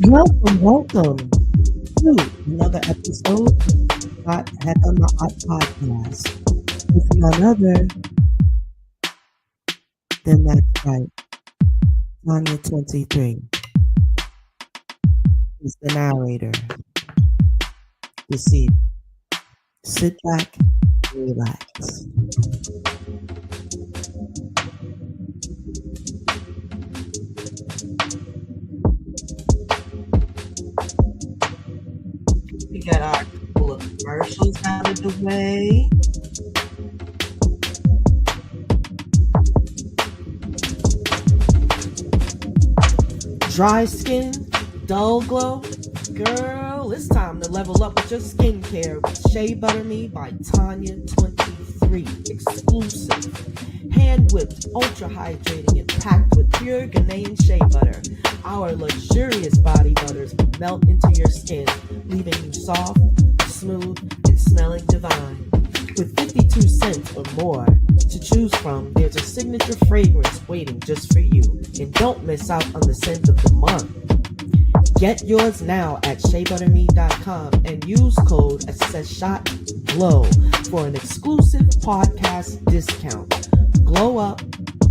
Welcome to another episode of Seshat Heka Ma'at Podcast with none other than that's right, Tonya 23 is the narrator. You see, sit back, relax. We got our couple of commercials out of the way. Dry skin, dull glow, girl, it's time to level up with your skincare with Shea Butter Me by Tonya 23, exclusive, hand whipped, ultra hydrating, and packed with pure Ghanaian shea butter. Our luxurious body butters melt into your skin, leaving you soft, smooth, and smelling divine. With 52 cents or more to choose from, there's a signature fragrance waiting just for you. And don't miss out on the scent of the month. Get yours now at sheabutterme.com and use code SESHATGLOW for an exclusive podcast discount. Glow up,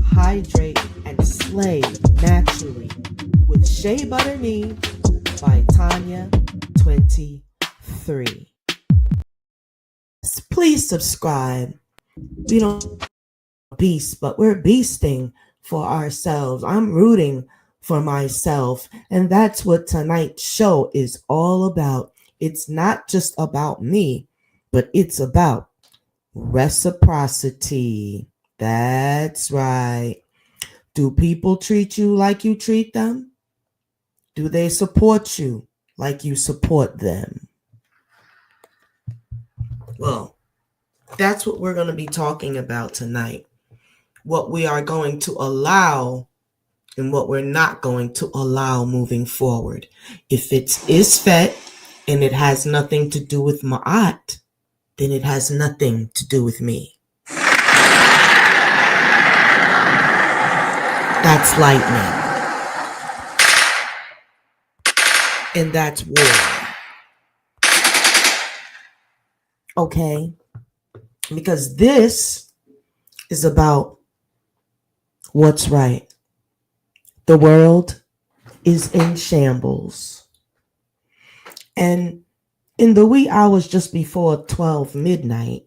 hydrate, and slay naturally with Shea Butter Me by Tonya 23. Please subscribe. We don't beast, but we're beasting for ourselves. I'm rooting for myself, and that's what tonight's show is all about. It's not just about me, but it's about reciprocity. That's right. Do people treat you like you treat them? Do they support you like you support them? Well, that's what we're going to be talking about tonight. What we are going to allow and what we're not going to allow moving forward. If it's isfet and it has nothing to do with ma'at, then it has nothing to do with me. That's lightning. And that's war. Okay? Because this is about what's right. The world is in shambles. And in the wee hours just before 12 midnight,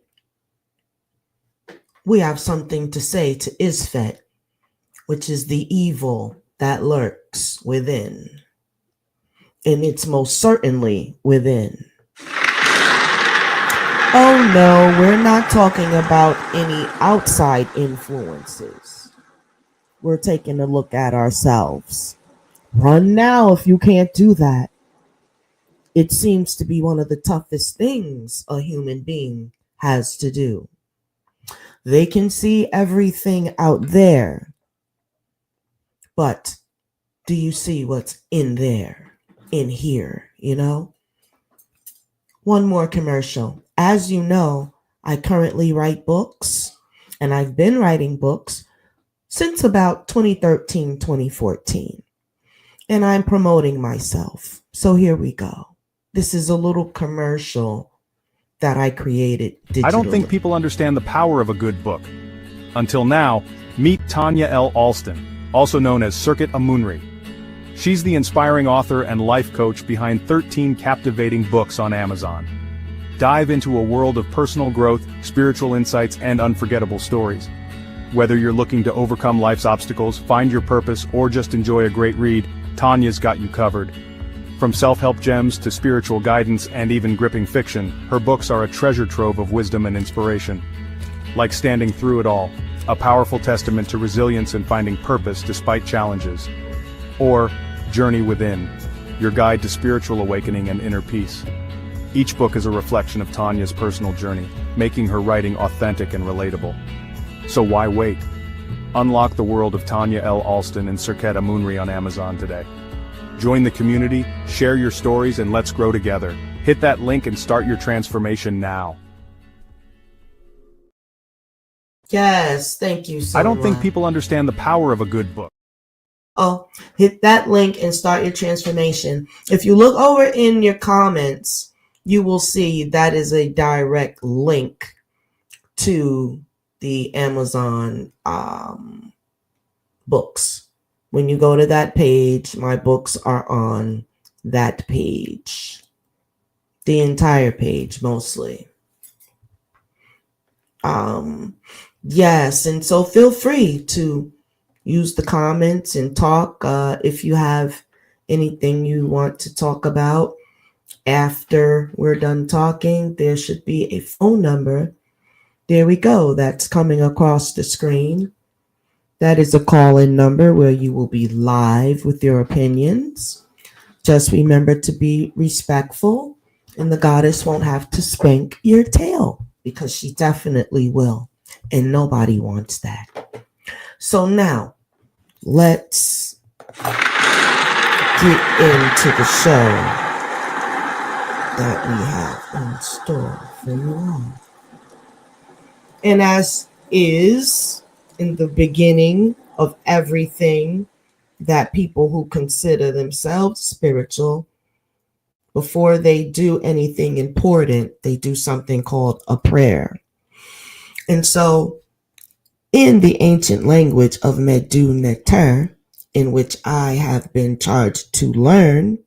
we have something to say to Isfet, which is the evil that lurks within. And it's most certainly within. Oh no, we're not talking about any outside influences. We're taking a look at ourselves. Run now if you can't do that. It seems to be one of the toughest things a human being has to do. They can see everything out there, but do you see what's in there, in here, you know? One more commercial. As you know, I currently write books, and I've been writing books since about 2013, 2014. And I'm promoting myself. So here we go. This is a little commercial that I created digitally. I don't think people understand the power of a good book. Until now, meet Tonya L. Alston, also known as Serqet Amunri. She's the inspiring author and life coach behind 13 captivating books on Amazon. Dive into a world of personal growth, spiritual insights, and unforgettable stories. Whether you're looking to overcome life's obstacles, find your purpose, or just enjoy a great read, Tonya's got you covered. From self-help gems to spiritual guidance and even gripping fiction, her books are a treasure trove of wisdom and inspiration. Like Standing Through It All, a powerful testament to resilience and finding purpose despite challenges. Or Journey Within, your guide to spiritual awakening and inner peace. Each book is a reflection of Tonya's personal journey, making her writing authentic and relatable. So why wait? Unlock the world of Tonya L. Alston and Serqet Amunri on Amazon today. Join the community, share your stories, and let's grow together. Hit that link and start your transformation now. Yes, thank you so much. I don't think people understand the power of a good book. Oh, hit that link and start your transformation. If you look over in your comments, you will see that is a direct link to the Amazon books. When you go to that page, my books are on that page. The entire page, mostly. Yes, and so feel free to use the comments and talk if you have anything you want to talk about. After we're done talking, there should be a phone number. There we go. That's coming across the screen. That is a call-in number where you will be live with your opinions. Just remember to be respectful, and the goddess won't have to spank your tail, because she definitely will, and nobody wants that. So now, let's get into the show that we have in store for you all. And as is in the beginning of everything that people who consider themselves spiritual, before they do anything important, they do something called a prayer. And so in the ancient language of Medu Neter, in which I have been charged to learn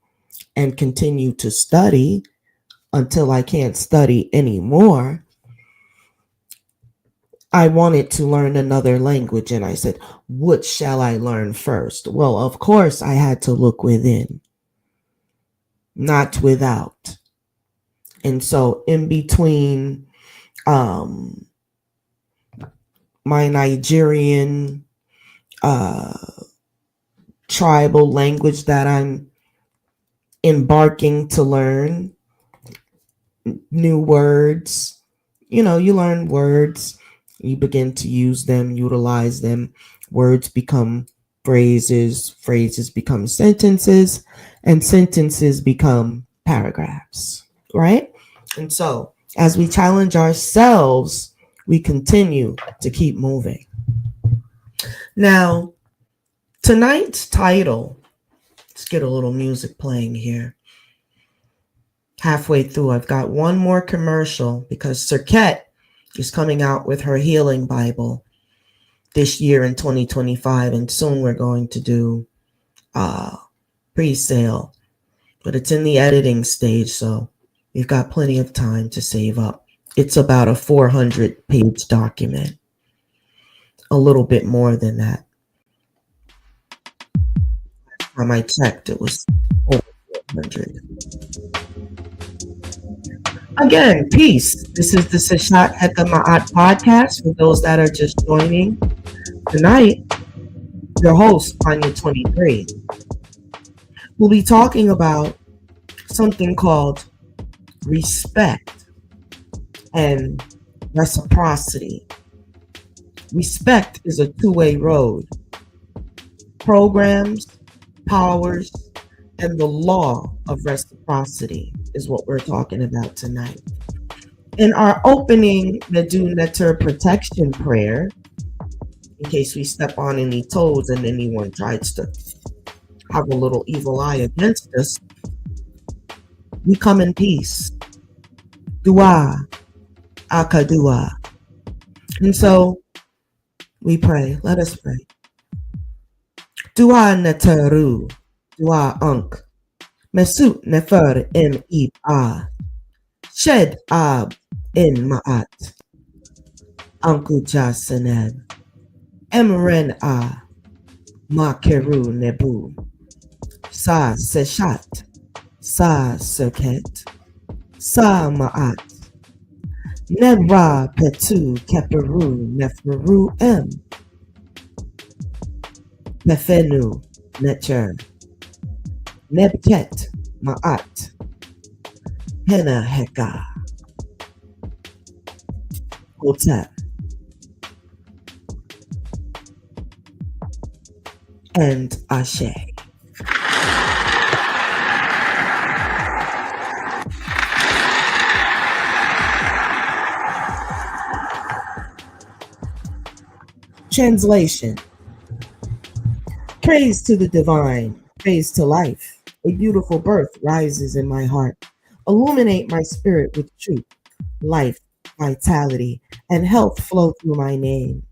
and continue to study until I can't study anymore, I wanted to learn another language, and I said, what shall I learn first? Well, of course, I had to look within, not without. And so in between my Nigerian tribal language that I'm embarking to learn, new words, you learn words, you begin to use them, utilize them. Words become phrases, phrases become sentences, and sentences become paragraphs, right? And so as we challenge ourselves, we continue to keep moving. Now, tonight's title, let's get a little music playing here. Halfway through, I've got one more commercial because Serqet is coming out with her healing Bible this year in 2025, and soon we're going to do pre-sale, but it's in the editing stage, so we've got plenty of time to save up. It's about a 400-page document, a little bit more than that. Last time I checked, it was over 400. Again, peace. This is the Seshat Heka Ma'at podcast for those that are just joining. Tonight, your host, Tonya 23, will be talking about something called respect and reciprocity. Respect is a two-way road. Programs, powers, and the law of reciprocity is what we're talking about tonight. In our opening Medu Neter protection prayer, in case we step on any toes and anyone tries to have a little evil eye against us, we come in peace. Dua, akadua. And so we pray. Let us pray. Dua neteru, dua unk. Mesut nefer im ib a. Shed ab in ma'at. Anku jasanen. Emren a. Makeru nebu. Sa seshat. Sa serqet. Sa ma'at. Nebra petu keperu nefru em. Nefenu necher. Nebket ma'at. Hena heka. Hotep. And Ashe. Translation. Praise to the divine, praise to life. A beautiful birth rises in my heart. Illuminate my spirit with truth, life, vitality, and health flow through my name.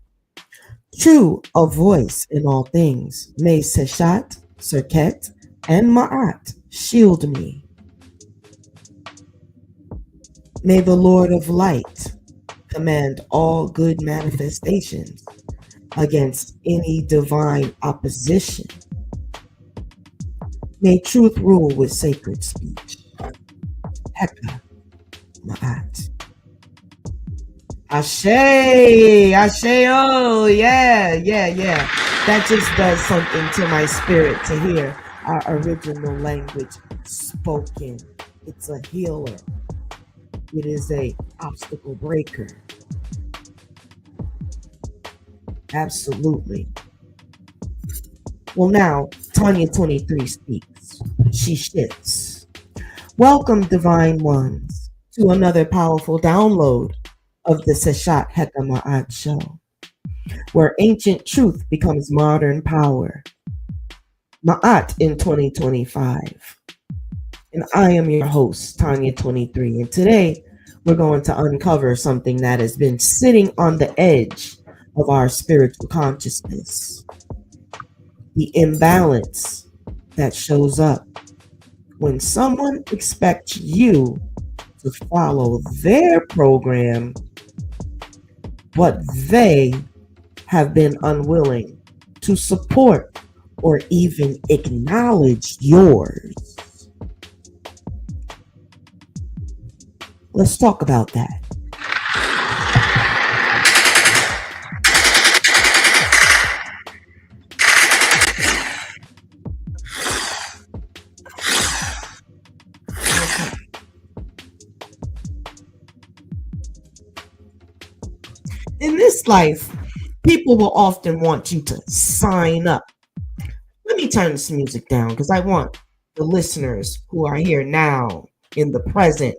True, a voice in all things. May Seshat, Serqet, and Ma'at shield me. May the Lord of Light command all good manifestations against any divine opposition. May truth rule with sacred speech. Heka Ma'at. Ashe, Ashe, oh, yeah. That just does something to my spirit to hear our original language spoken. It's a healer. It is a obstacle breaker. Absolutely. Well, now, Tonya 23 speaks. She shifts. Welcome, divine ones, to another powerful download of the Seshat Heka Ma'at Show, where ancient truth becomes modern power. Ma'at in 2025. And I am your host, Tonya 23. And today, we're going to uncover something that has been sitting on the edge of our spiritual consciousness. The imbalance that shows up when someone expects you to follow their program, but they have been unwilling to support or even acknowledge yours. Let's talk about that. In this life, people will often want you to sign up. Let me turn this music down because I want the listeners who are here now in the present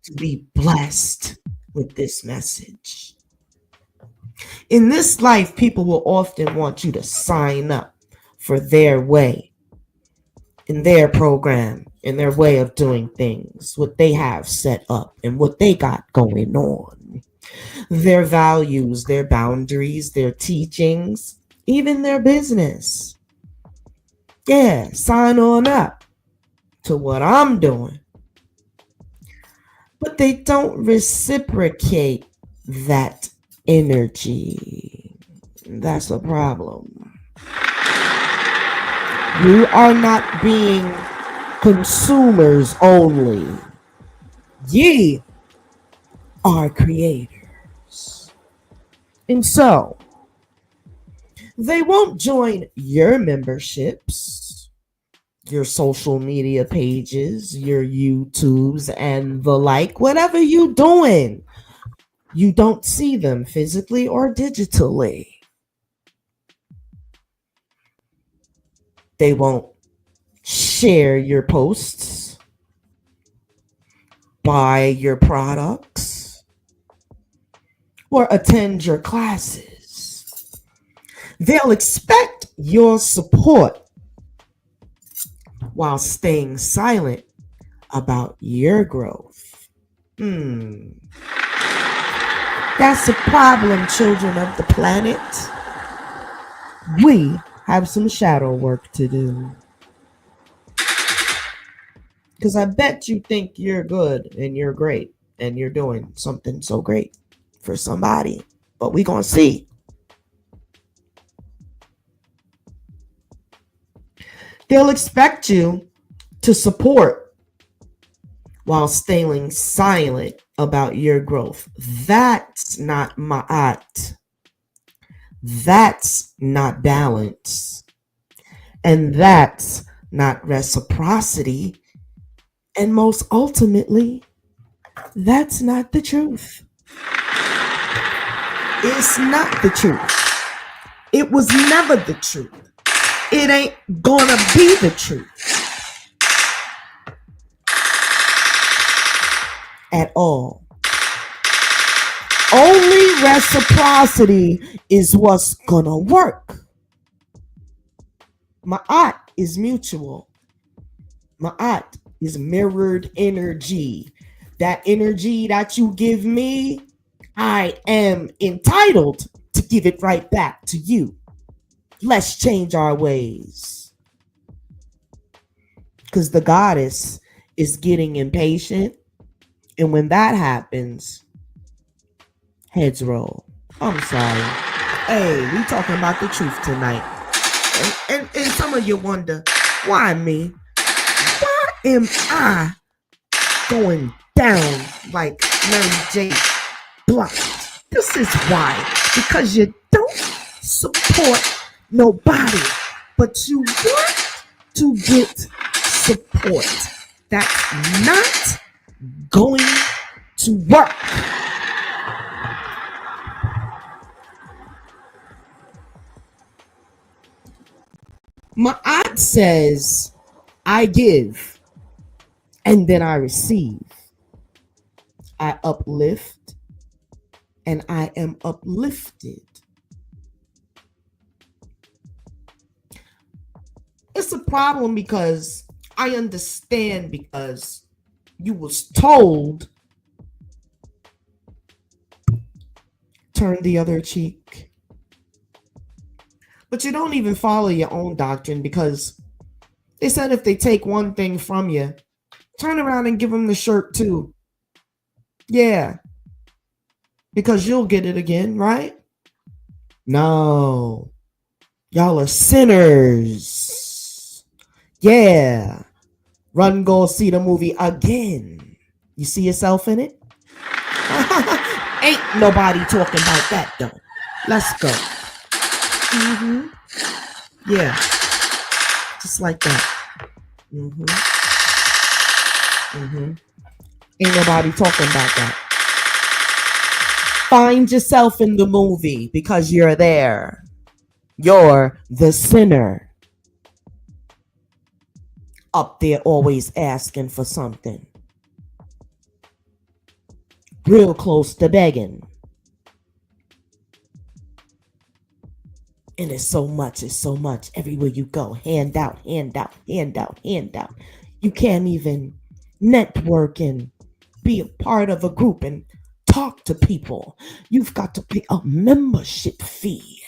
to be blessed with this message. In this life, people will often want you to sign up for their way, in their program, in their way of doing things, what they have set up and what they got going on. Their values, their boundaries, their teachings, even their business. Yeah, sign on up to what I'm doing. But they don't reciprocate that energy. That's a problem. You are not being consumers only. Ye are creators. And so, they won't join your memberships, your social media pages, your YouTubes, and the like, whatever you doing. You don't see them physically or digitally. They won't share your posts, buy your products, or attend your classes. They'll expect your support while staying silent about your growth. That's a problem, children of the planet. We have some shadow work to do. Because I bet you think you're good and you're great and you're doing something so great for somebody. But we gonna see. They'll expect you to support while staying silent about your growth. That's not ma'at. That's not balance. And that's not reciprocity. And most ultimately, that's not the truth. It's not the truth. It was never the truth. It ain't gonna be the truth at all. Only reciprocity is what's gonna work. Ma'at is mutual. Ma'at is mirrored energy. That energy that you give me, I am entitled to give it right back to you. Let's change our ways. Because the goddess is getting impatient. And when that happens, heads roll. I'm sorry. Hey, we talking about the truth tonight. And some of you wonder, why me? Why am I going down like Mary J. Blunt? This is why. Because you don't support nobody, but you want to get support. That's not going to work. Ma'at says, I give and then I receive. I uplift and I am uplifted. It's a problem because I understand, because you was told turn the other cheek. But you don't even follow your own doctrine, because they said if they take one thing from you, turn around and give them the shirt too. Yeah. Because you'll get it again, right? No. Y'all are sinners. Yeah. Run, go see the movie again. You see yourself in it? Ain't nobody talking about that though. Let's go. Yeah. Just like that. Ain't nobody talking about that. Find yourself in the movie because you're there. You're the sinner. Up there always asking for something. Real close to begging. And it's so much everywhere you go. Hand out. You can't even network and be a part of a group and talk to people. You've got to pay a membership fee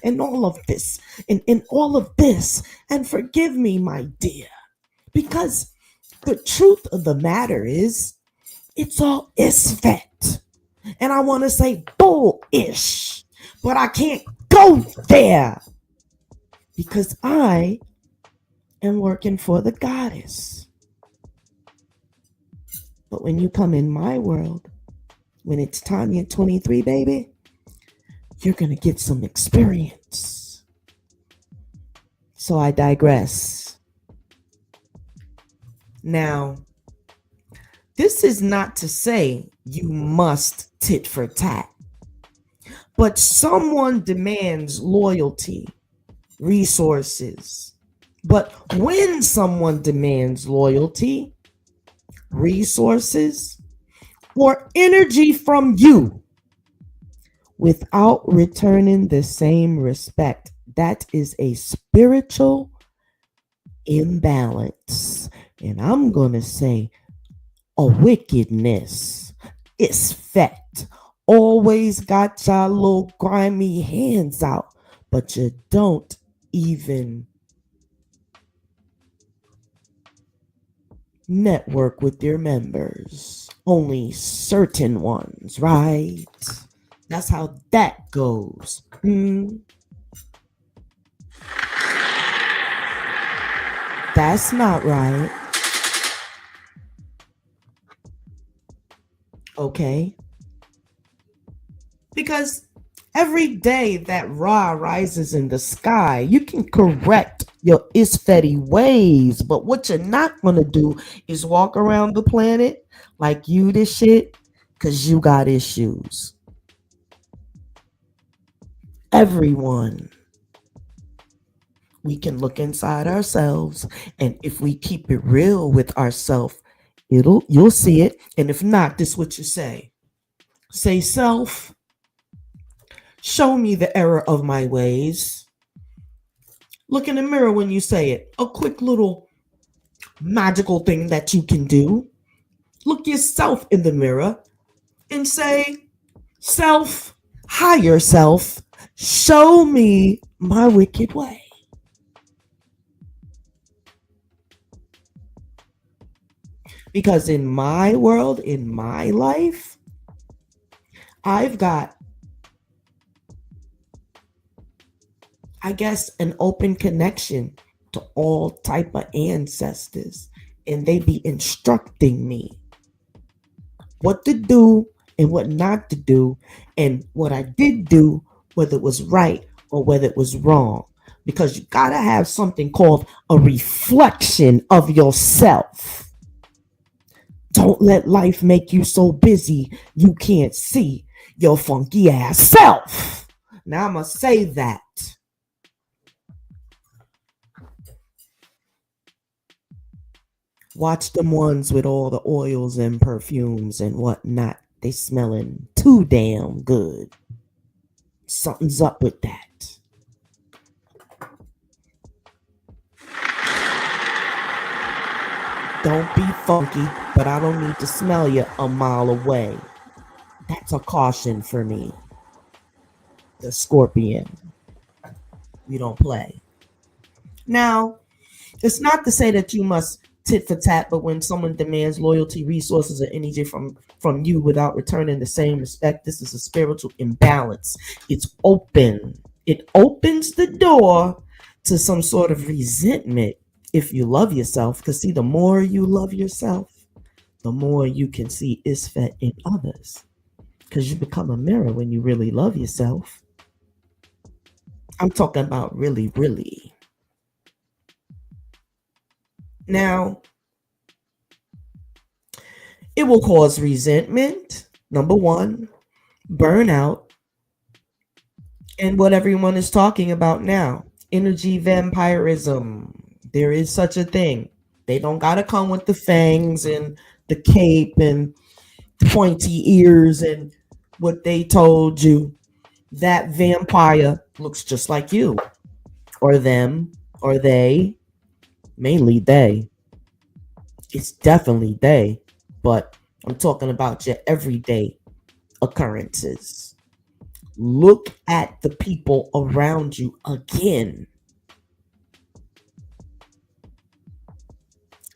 and all of this and all of this. And forgive me, my dear, because the truth of the matter is it's all isfet. And I want to say bullish, but I can't go there because I am working for the goddess. But when you come in my world, when it's Tonya 23, baby, you're going to get some experience. So I digress. Now, this is not to say you must tit for tat, but someone demands loyalty, resources. But when someone demands loyalty, resources, or energy from you without returning the same respect, that is a spiritual imbalance. And I'm going to say a wickedness. It's fat. Always got your little grimy hands out, but you don't even network with your members. Only certain ones, right? That's how that goes. That's not right. Okay? Because every day that Ra rises in the sky, you can correct your Isfeti ways, but what you're not going to do is walk around the planet like you this shit, because you got issues. Everyone. We can look inside ourselves, and if we keep it real with ourselves, you'll see it. And if not, this is what you say. Say, self, show me the error of my ways. Look in the mirror when you say it. A quick little magical thing that you can do. Look yourself in the mirror and say, self, higher self, show me my wicked way. Because in my world, in my life, I've got, I guess, an open connection to all type of ancestors, and they be instructing me what to do and what not to do, and what I did do, whether it was right or whether it was wrong. Because you gotta have something called a reflection of yourself. Don't let life make you so busy you can't see your funky ass self. Now I'm gonna say that. Watch them ones with all the oils and perfumes and whatnot. They smelling too damn good. Something's up with that. Don't be funky, but I don't need to smell you a mile away. That's a caution for me. The Scorpion. We don't play. Now, it's not to say that you must tit for tat, but when someone demands loyalty, resources, or energy from you without returning the same respect, this is a spiritual imbalance. It's open. It opens the door to some sort of resentment if you love yourself. Because see, the more you love yourself, the more you can see Isfet in others. Because you become a mirror when you really love yourself. I'm talking about really, really. Now, it will cause resentment, number one, burnout, and what everyone is talking about now, energy vampirism. There is such a thing. They don't got to come with the fangs and the cape and the pointy ears and what they told you. That vampire looks just like you, or them, or they. Mainly they. It's definitely they, but I'm talking about your everyday occurrences. Look at the people around you again,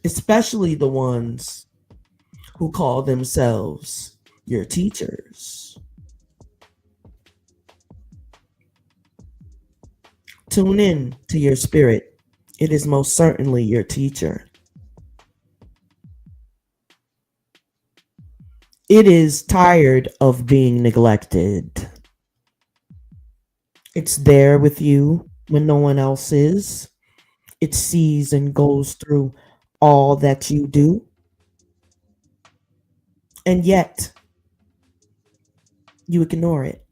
especially the ones who call themselves your teachers. Tune in to your spirit. It is most certainly your teacher. It is tired of being neglected. It's there with you when no one else is. It sees and goes through all that you do. And yet, you ignore it.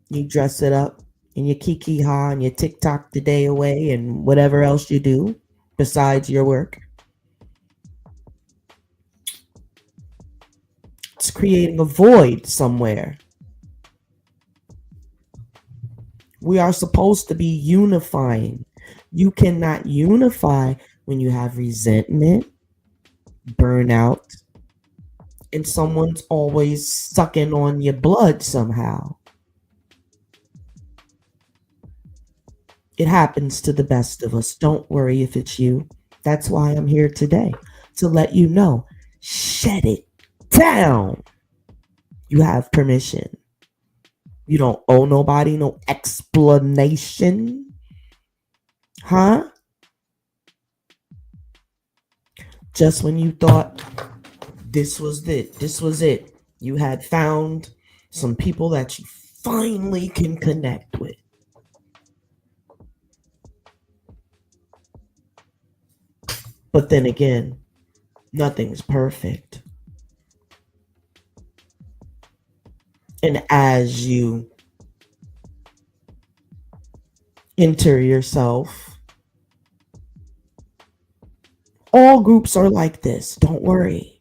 You dress it up and you kiki ha and you TikTok the day away and whatever else you do besides your work. It's creating a void somewhere. We are supposed to be unifying. You cannot unify when you have resentment, burnout, and someone's always sucking on your blood somehow. It happens to the best of us. Don't worry if it's you. That's why I'm here today, to let you know. Shut it down. You have permission. You don't owe nobody no explanation. Huh? Just when you thought this was it, you had found some people that you finally can connect with. But then again, nothing's perfect. And as you enter yourself, all groups are like this. Don't worry.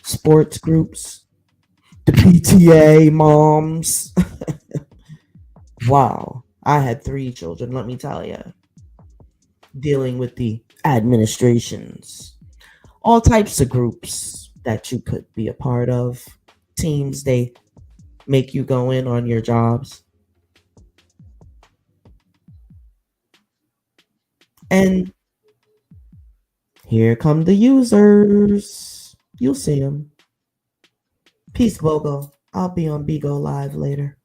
Sports groups, the PTA moms. Wow. I had 3 children, let me tell you, dealing with the administrations, all types of groups that you could be a part of, teams they make you go in on your jobs. And here come the users. You'll see them. Peace, Bogo. I'll be on Bigo Live later.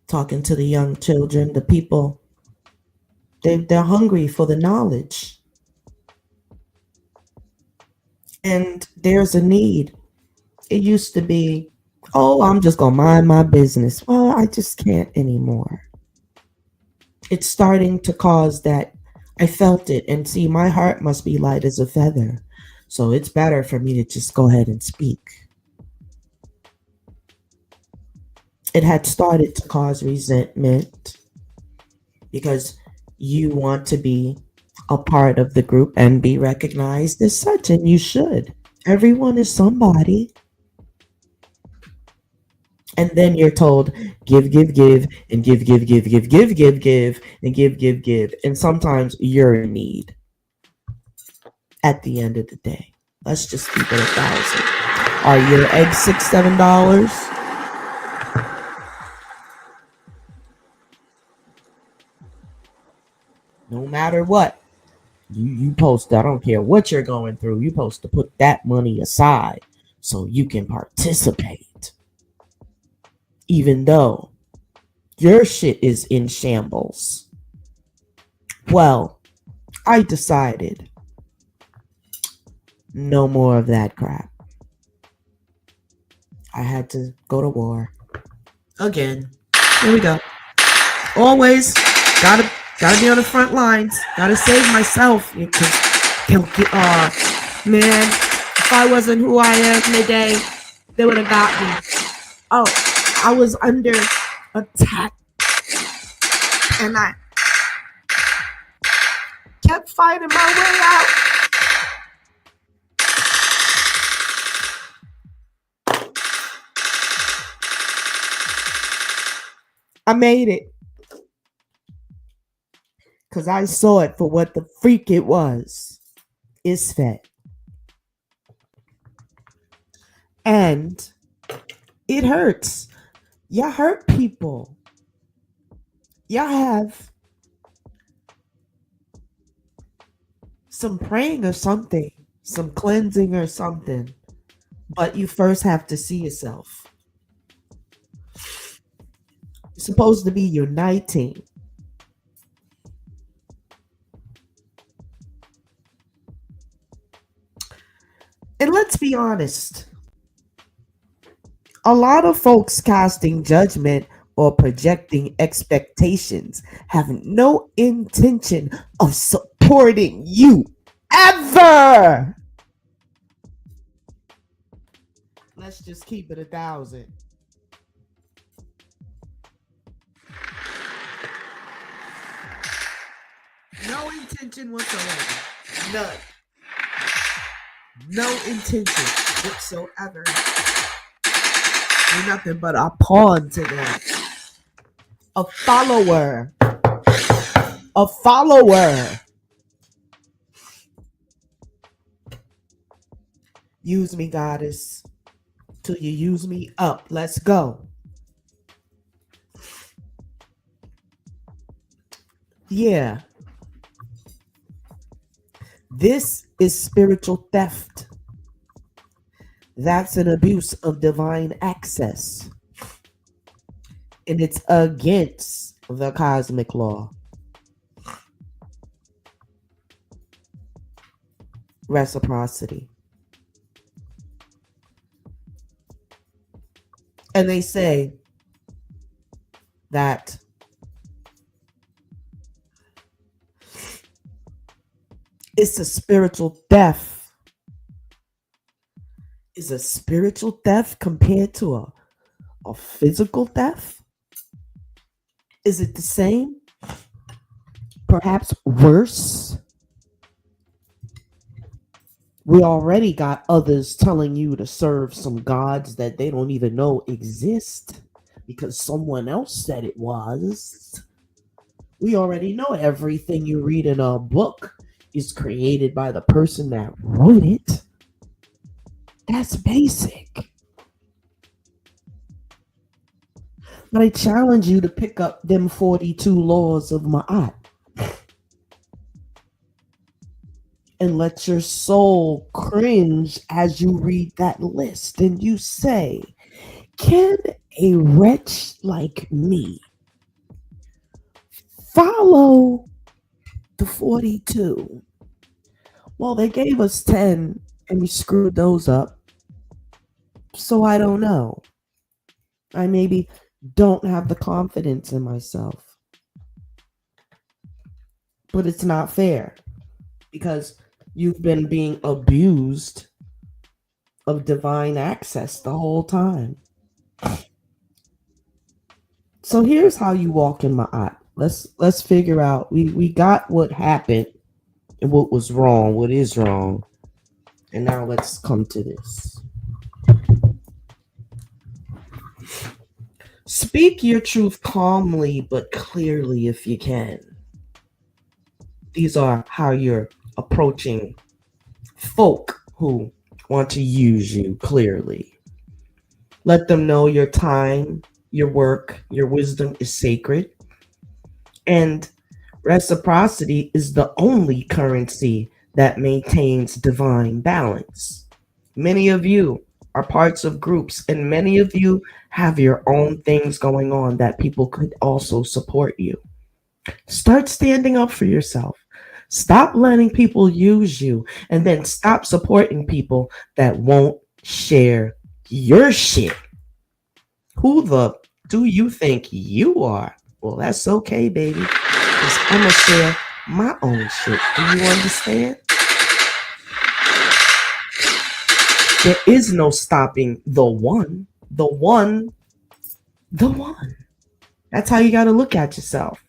Talking to the young children, the people. They're hungry for the knowledge. And there's a need. It used to be, oh, I'm just going to mind my business. Well, I just can't anymore. It's starting to cause that. I felt it. And see, my heart must be light as a feather. So it's better for me to just go ahead and speak. It had started to cause resentment because you want to be a part of the group and be recognized as such, and you should. Everyone is somebody. And then you're told, give, and give, and give. And sometimes you're in need at the end of the day. Let's just keep it 1,000. Are your eggs $6, $7? No matter what, you post, I don't care what you're going through, you're supposed to put that money aside so you can participate. Even though your shit is in shambles. Well, I decided no more of that crap. I had to go to war. Again. Here we go. Always gotta be on the front lines. Gotta save myself. Because man, if I wasn't who I am today, they would have got me. Oh, I was under attack. And I kept fighting my way out. I made it. Because I saw it for what the freak it was. It's fat. And it hurts. Y'all hurt people. Y'all have some praying or something, some cleansing or something. But you first have to see yourself. It's supposed to be uniting. And let's be honest. A lot of folks casting judgment or projecting expectations have no intention of supporting you ever. Let's just keep it 1,000. No intention whatsoever. None. No intention whatsoever. You're nothing but a pawn to them. A follower. A follower. Use me, goddess, till you use me up. Let's go. Yeah. This is spiritual theft. That's an abuse of divine access. And it's against the cosmic law. Reciprocity. And they say that it's a spiritual death. Is a spiritual death compared to a physical death? Is it the same? Perhaps worse? We already got others telling you to serve some gods that they don't even know exist because someone else said it was. We already know everything you read in a book is created by the person that wrote it. That's basic. But I challenge you to pick up them 42 laws of Ma'at and let your soul cringe as you read that list and you say, can a wretch like me follow the 42? Well, they gave us 10 and we screwed those up. So I don't know. I maybe don't have the confidence in myself. But it's not fair because you've been being abused of divine access the whole time. So here's how you walk in Ma'at. Let's figure out. We got what happened and what was wrong, what is wrong. And now let's come to this. Speak your truth calmly but clearly if you can. These are how you're approaching folk who want to use you clearly. Let them know your time, your work, your wisdom is sacred. And reciprocity is the only currency that maintains divine balance. Many of you are parts of groups, and many of you have your own things going on that people could also support you. Start standing up for yourself. Stop letting people use you, and then stop supporting people that won't share your shit. Who the do you think you are? Well, that's okay, baby. Because I'm going to share my own shit. Do you understand? There is no stopping the one. The one. The one. That's how you got to look at yourself.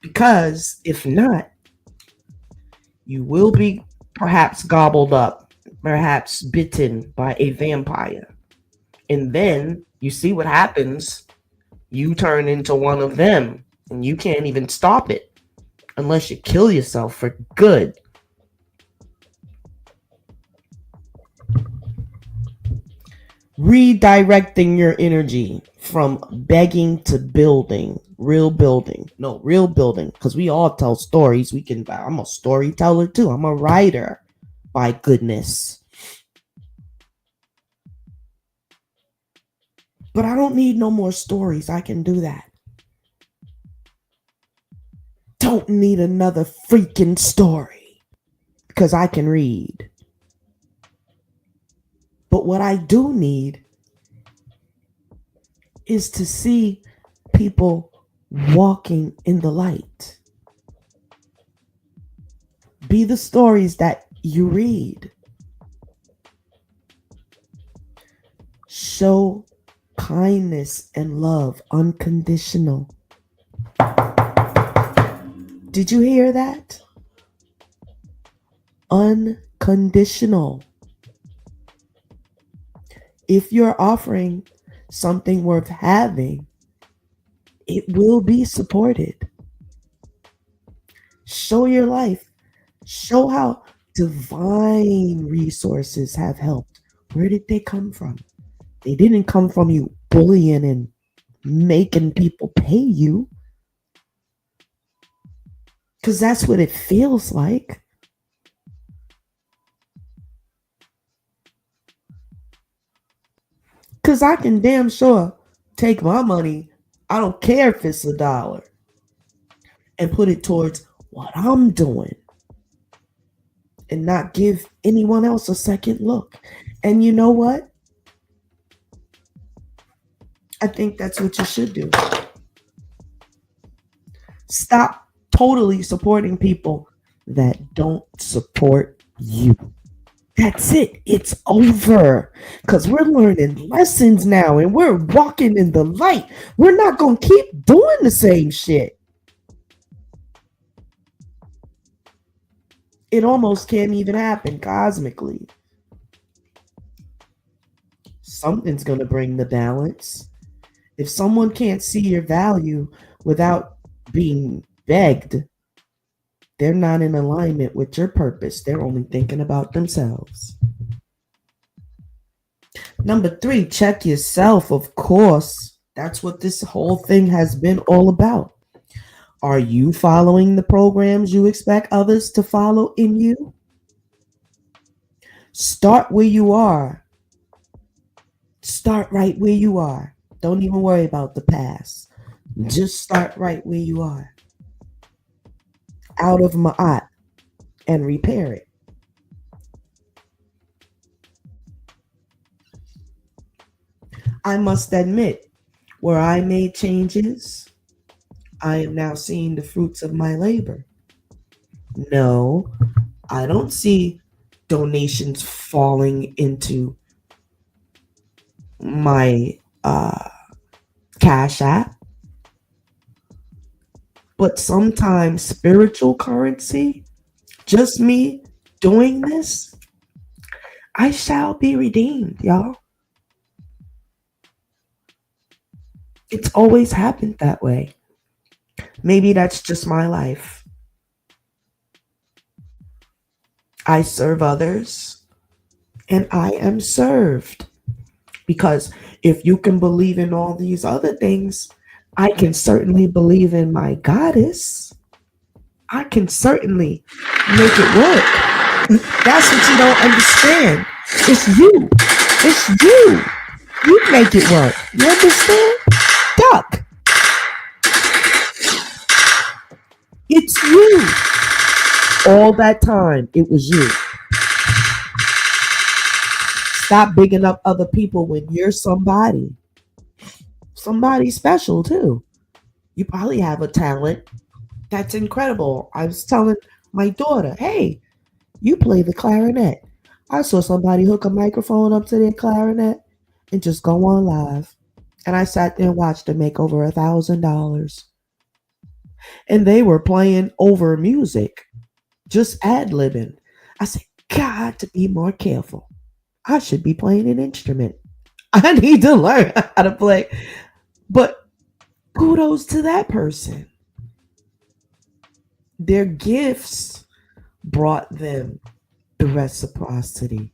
Because if not, you will be perhaps gobbled up, perhaps bitten by a vampire. And then you see what happens. You turn into one of them, and you can't even stop it unless you kill yourself for good. Redirecting your energy from begging to building. Real building. No, real building. Because we all tell stories. I'm a storyteller too. I'm a writer, by goodness. But I don't need no more stories. I can do that. Don't need another freaking story. Because I can read. But what I do need is to see people walking in the light. Be the stories that you read. Show kindness and love unconditional. Did you hear that? Unconditional. If you're offering something worth having, it will be supported. Show your life. Show how divine resources have helped. Where did they come from? They didn't come from you bullying and making people pay you. Because that's what it feels like. Because I can damn sure take my money, I don't care if it's $1, and put it towards what I'm doing and not give anyone else a second look. And you know what? I think that's what you should do. Stop totally supporting people that don't support you. That's it. It's over. Because we're learning lessons now and we're walking in the light. We're not going to keep doing the same shit. It almost can't even happen cosmically. Something's going to bring the balance. If someone can't see your value without being begged, they're not in alignment with your purpose. They're only thinking about themselves. Number 3, check yourself, of course. That's what this whole thing has been all about. Are you following the programs you expect others to follow in you? Start where you are. Start right where you are. Don't even worry about the past. Just start right where you are. Out of Ma'at and repair it. I must admit, where I made changes, I am now seeing the fruits of my labor. No, I don't see donations falling into my Cash App. But sometimes spiritual currency, just me doing this, I shall be redeemed, y'all. It's always happened that way. Maybe that's just my life. I serve others and I am served. Because if you can believe in all these other things, I can certainly believe in my goddess. I can certainly make it work. That's what you don't understand. It's you. It's you. You make it work. You understand? Duck. It's you. All that time, it was you. Stop bigging up other people when you're somebody. Somebody special too. You probably have a talent that's incredible. I was telling my daughter, hey, you play the clarinet. I saw somebody hook a microphone up to their clarinet and just go on live. And I sat there and watched them make over $1,000. And they were playing over music, just ad-libbing. I said, God, to be more careful. I should be playing an instrument. I need to learn how to play. But kudos to that person. Their gifts brought them the reciprocity.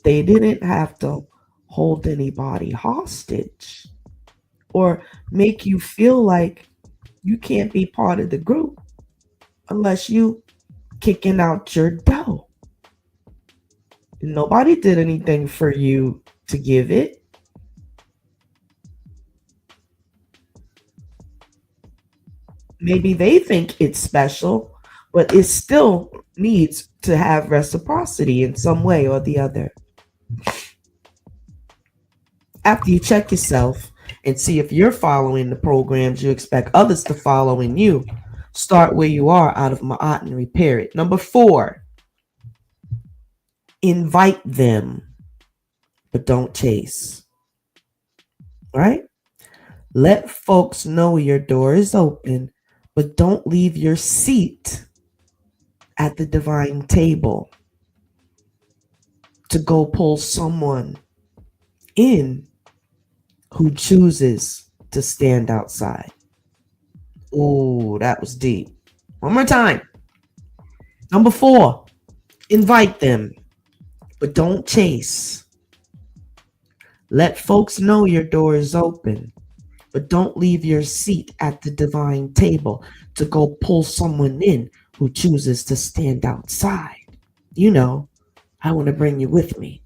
They didn't have to hold anybody hostage or make you feel like you can't be part of the group unless you kicking out your dough. Nobody did anything for you to give it. Maybe they think it's special, but it still needs to have reciprocity in some way or the other. After you check yourself and see if you're following the programs you expect others to follow in you, start where you are out of Ma'at and repair it. Number 4, invite them, but don't chase. Right? Let folks know your door is open, but don't leave your seat at the divine table to go pull someone in who chooses to stand outside. Oh, that was deep. One more time. Number 4, invite them, but don't chase. Let folks know your door is open, but don't leave your seat at the divine table to go pull someone in who chooses to stand outside. You know, I want to bring you with me,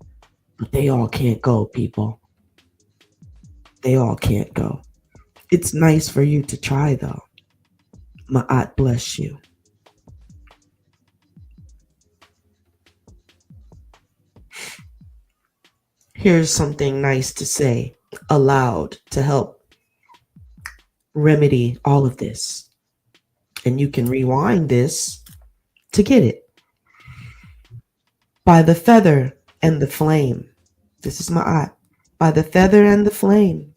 but they all can't go, people. They all can't go. It's nice for you to try, though. Ma'at bless you. Here's something nice to say aloud to help remedy all of this. And you can rewind this to get it. By the feather and the flame. This is Ma'at. By the feather and the flame.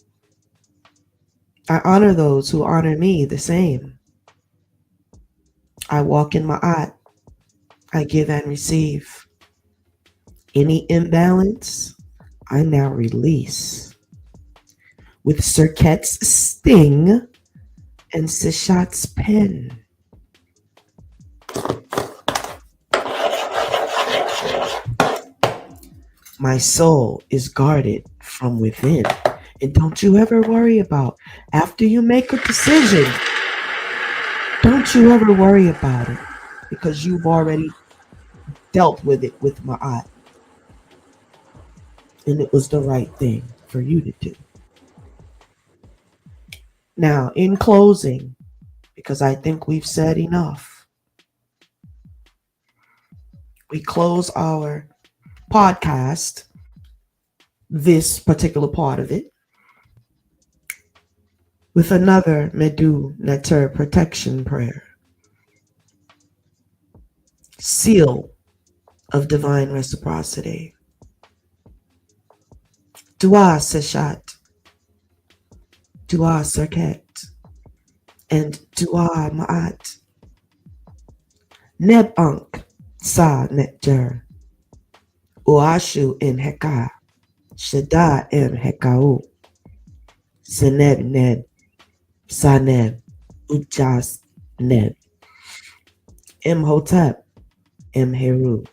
I honor those who honor me the same. I walk in Ma'at. I give and receive. Any imbalance, I now release. with Serqet's sting and Seshat's pen. My soul is guarded from within. And don't you ever worry about, after you make a decision, don't you ever worry about it, because you've already dealt with it with Ma'at. And it was the right thing for you to do. Now, in closing, because I think we've said enough, we close our podcast, this particular part of it, with another Medu Neter protection prayer. Seal of divine reciprocity. Dua Seshat, Dua Serqet, and Dua Ma'at. Neb Ankh Sa Netjer, Uashu in Heka, Shada em Hekau, Seneb Ned, Saneb, Ujas Neb, Imhotep, Imheru,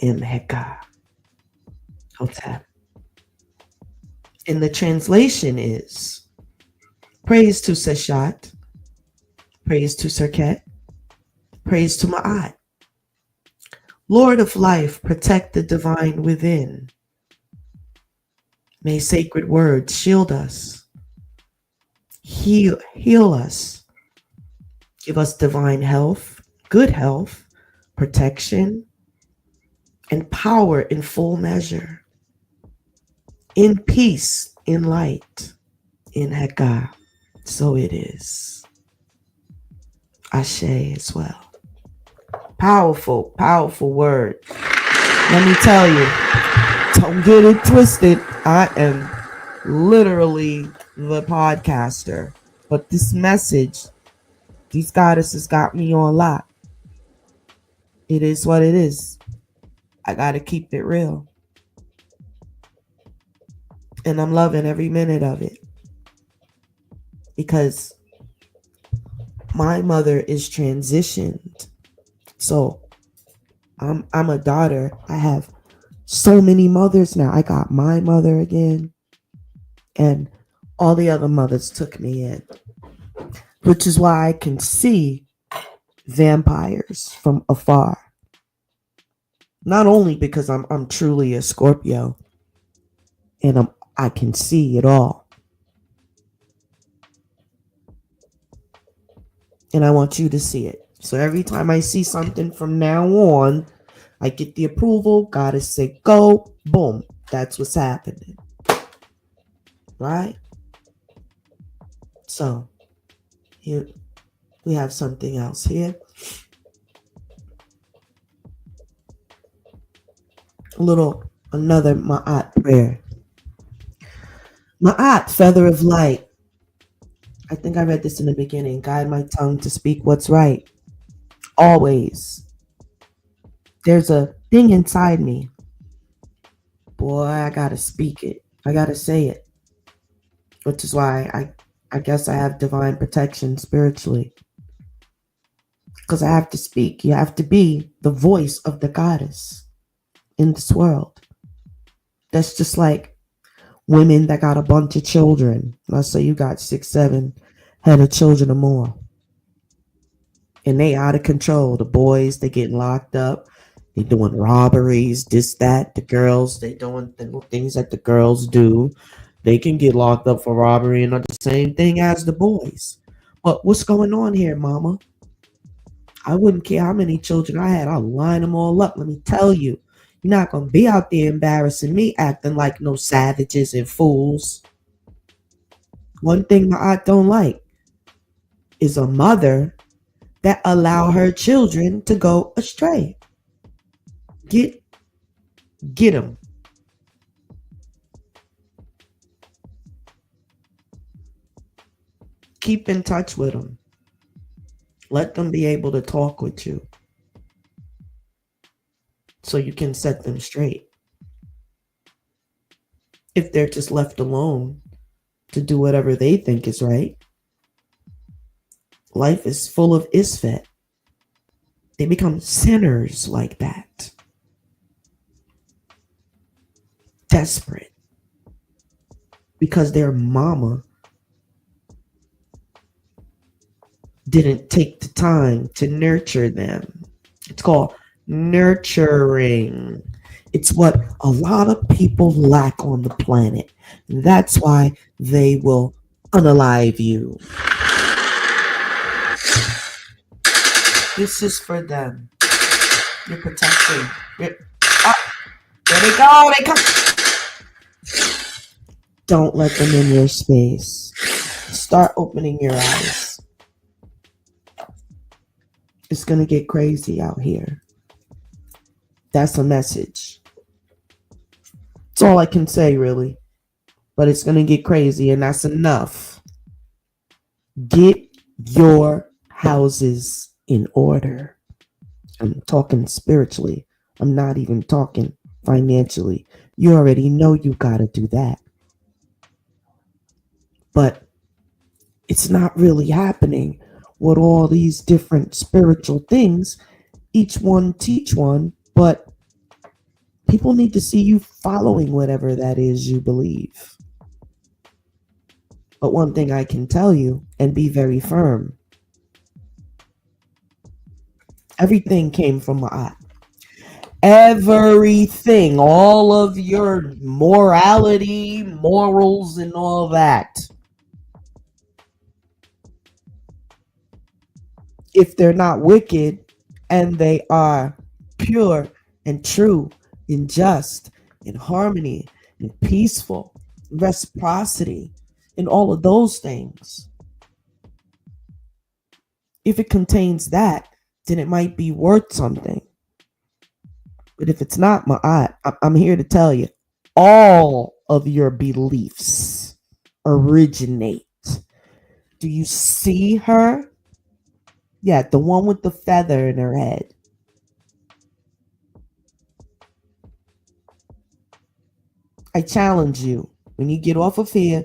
Imheka, Hotep. And the translation is, praise to Seshat, praise to Serqet, praise to Ma'at. Lord of life, protect the divine within. May sacred words shield us, heal us, give us divine health, good health, protection, and power in full measure. In peace, in light, in Heka, so it is. Ashe as well. Powerful, powerful word. Let me tell you, don't get it twisted. I am literally the podcaster, but this message, these goddesses got me on lock. It is what it is. I gotta keep it real. And I'm loving every minute of it, because my mother is transitioned. So I'm a daughter. I have so many mothers now. I got my mother again, and all the other mothers took me in, which is why I can see vampires from afar. Not only because I'm truly a Scorpio, and I can see it all. And I want you to see it. So every time I see something from now on, I get the approval, goddess say go, boom. That's what's happening. Right? So here we have something else here. Another Ma'at prayer. Ma'at, feather of light. I think I read this in the beginning. Guide my tongue to speak what's right. Always. There's a thing inside me. Boy, I gotta speak it. I gotta say it. Which is why I guess I have divine protection spiritually. Because I have to speak. You have to be the voice of the goddess in this world. That's just like women that got a bunch of children. Let's say you got 6, 7 head of children or more. And they out of control. The boys, they getting locked up. They doing robberies, this, that. The girls, they doing the things that the girls do. They can get locked up for robbery and the same thing as the boys. But what's going on here, mama? I wouldn't care how many children I had. I'll line them all up. Let me tell you. You're not going to be out there embarrassing me, acting like no savages and fools. One thing my aunt don't like is a mother that allow her children to go astray. Get them. Keep in touch with them. Let them be able to talk with you so you can set them straight. If they're just left alone to do whatever they think is right. Life is full of isfet. They become sinners like that. Desperate. Because their mama didn't take the time to nurture them. It's called nurturing. It's what a lot of people lack on the planet. And that's why they will unalive you. This is for them. Your protection. There they go. They come. Don't let them in your space. Start opening your eyes. It's going to get crazy out here. That's a message. That's all I can say, really. But it's going to get crazy, and that's enough. Get your houses in order. I'm talking spiritually. I'm not even talking financially. You already know you got to do that. But it's not really happening with all these different spiritual things. Each one teach one, but people need to see you following whatever that is you believe. But one thing I can tell you and be very firm, everything came from Ma'at. Everything, all of your morality, morals, and all that. If they're not wicked and they are pure and true and just and harmony and peaceful, reciprocity, and all of those things. If it contains that, then it might be worth something. But if it's not Ma'at, I'm here to tell you, all of your beliefs originate. Do you see her? Yeah, the one with the feather in her head. I challenge you, when you get off of here,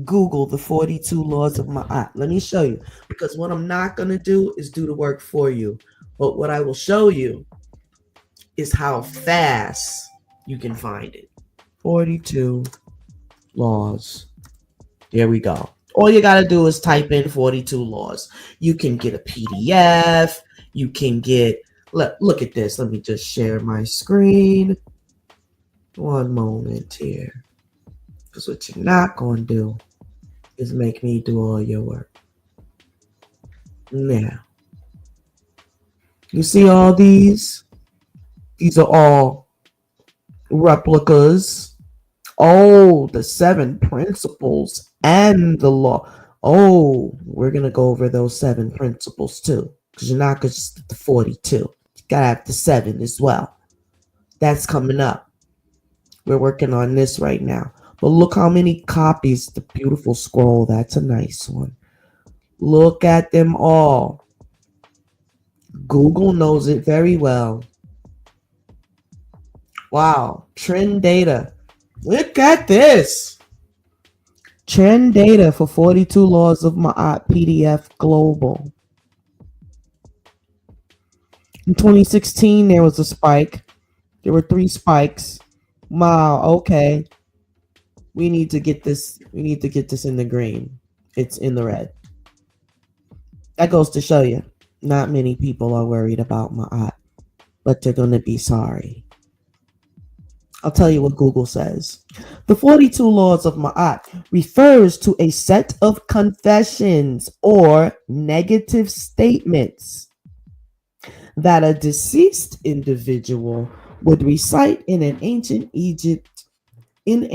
Google the 42 laws of Ma'at. Let me show you. Because what I'm not going to do is do the work for you. But what I will show you is how fast you can find it. 42 laws. There we go. All you got to do is type in 42 laws. You can get a PDF. You can get, look at this. Let me just share my screen. One moment here. Because what you're not going to do is make me do all your work. Now, you see all these? These are all replicas. Oh, the 7 principles and the law. Oh, we're going to go over those 7 principles too. Because you're not going to just get the 42. You got to have the 7 as well. That's coming up. We're working on this right now. But look how many copies. The beautiful scroll. That's a nice one. Look at them all. Google knows it very well. Wow. Trend data. Look at this. Trend data for 42 laws of Ma'at PDF Global. In 2016, there was a spike. There were 3 spikes. Wow. Okay. We need to get this. We need to get this in the green. It's in the red. That goes to show you, not many people are worried about Ma'at, but they're going to be sorry. I'll tell you what Google says. The 42 laws of Ma'at refers to a set of confessions or negative statements that a deceased individual would recite in ancient Egypt during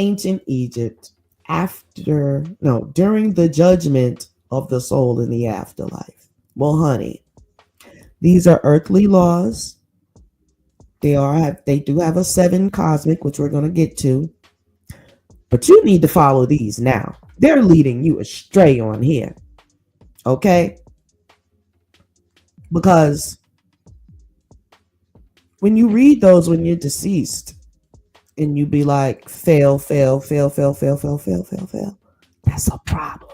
the judgment of the soul in the afterlife. Well, honey, these are earthly laws. They do have a 7 cosmic, which we're going to get to. But you need to follow these now. They're leading you astray on here. Okay? Because when you read those when you're deceased, and you be like, fail, That's a problem.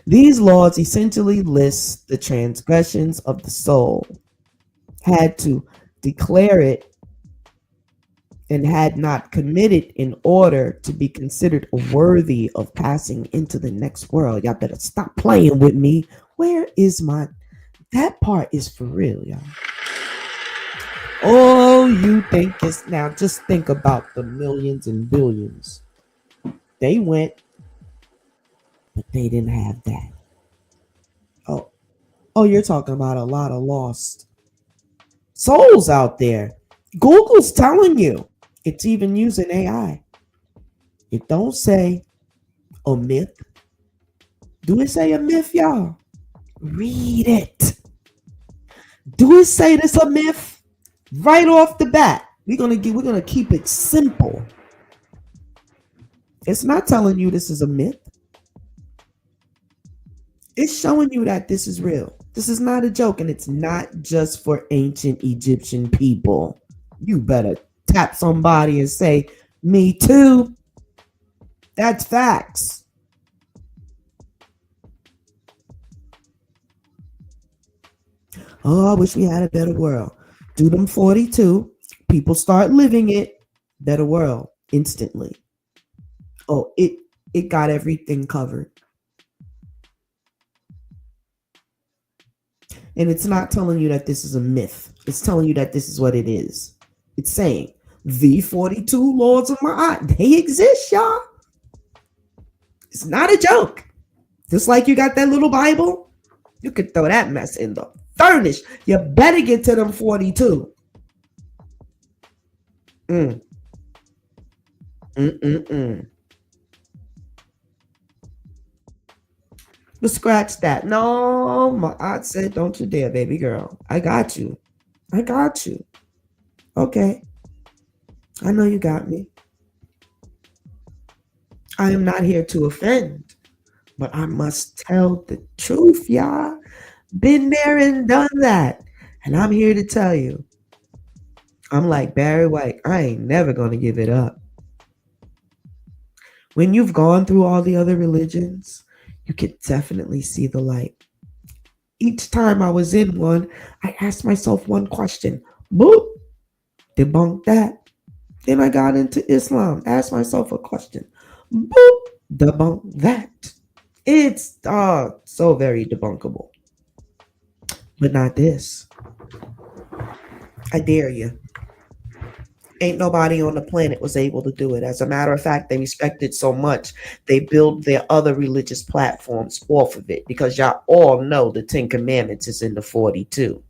These laws essentially list the transgressions of the soul, had to declare it, and had not committed in order to be considered worthy of passing into the next world. Y'all better stop playing with me. Where is my... That part is for real, y'all. Oh, you think it's... Now, just think about the millions and billions. They went, but they didn't have that. Oh, you're talking about a lot of lost souls out there. Google's telling you. It's even using AI. It don't say a myth. Do it say a myth, y'all? Read it. Do it say this a myth? Right off the bat. We're gonna keep it simple. It's not telling you this is a myth. It's showing you that this is real. This is not a joke, and it's not just for ancient Egyptian people. You better tap somebody and say, me too. That's facts. Oh, I wish we had a better world. Do them 42. People start living it. Better world instantly. Oh, it got everything covered. And it's not telling you that this is a myth. It's telling you that this is what it is. It's saying the 42 laws of Ma'at, they exist, y'all. It's not a joke. Just like you got that little Bible, you could throw that mess in the furnace. You better get to them 42. But scratch that. No, my aunt said, don't you dare, baby girl. I got you. I got you. Okay. I know you got me. I am not here to offend, but I must tell the truth, y'all. Been there and done that. And I'm here to tell you. I'm like Barry White. I ain't never going to give it up. When you've gone through all the other religions, you could definitely see the light. Each time I was in one, I asked myself one question. Boop. Debunk that. Then I got into Islam. Asked myself a question. Boop. Debunk that. It's so very debunkable. But not this. I dare you. Ain't nobody on the planet was able to do it. As a matter of fact, they respect it so much, they build their other religious platforms off of it, because y'all all know the 10 Commandments is in the 42.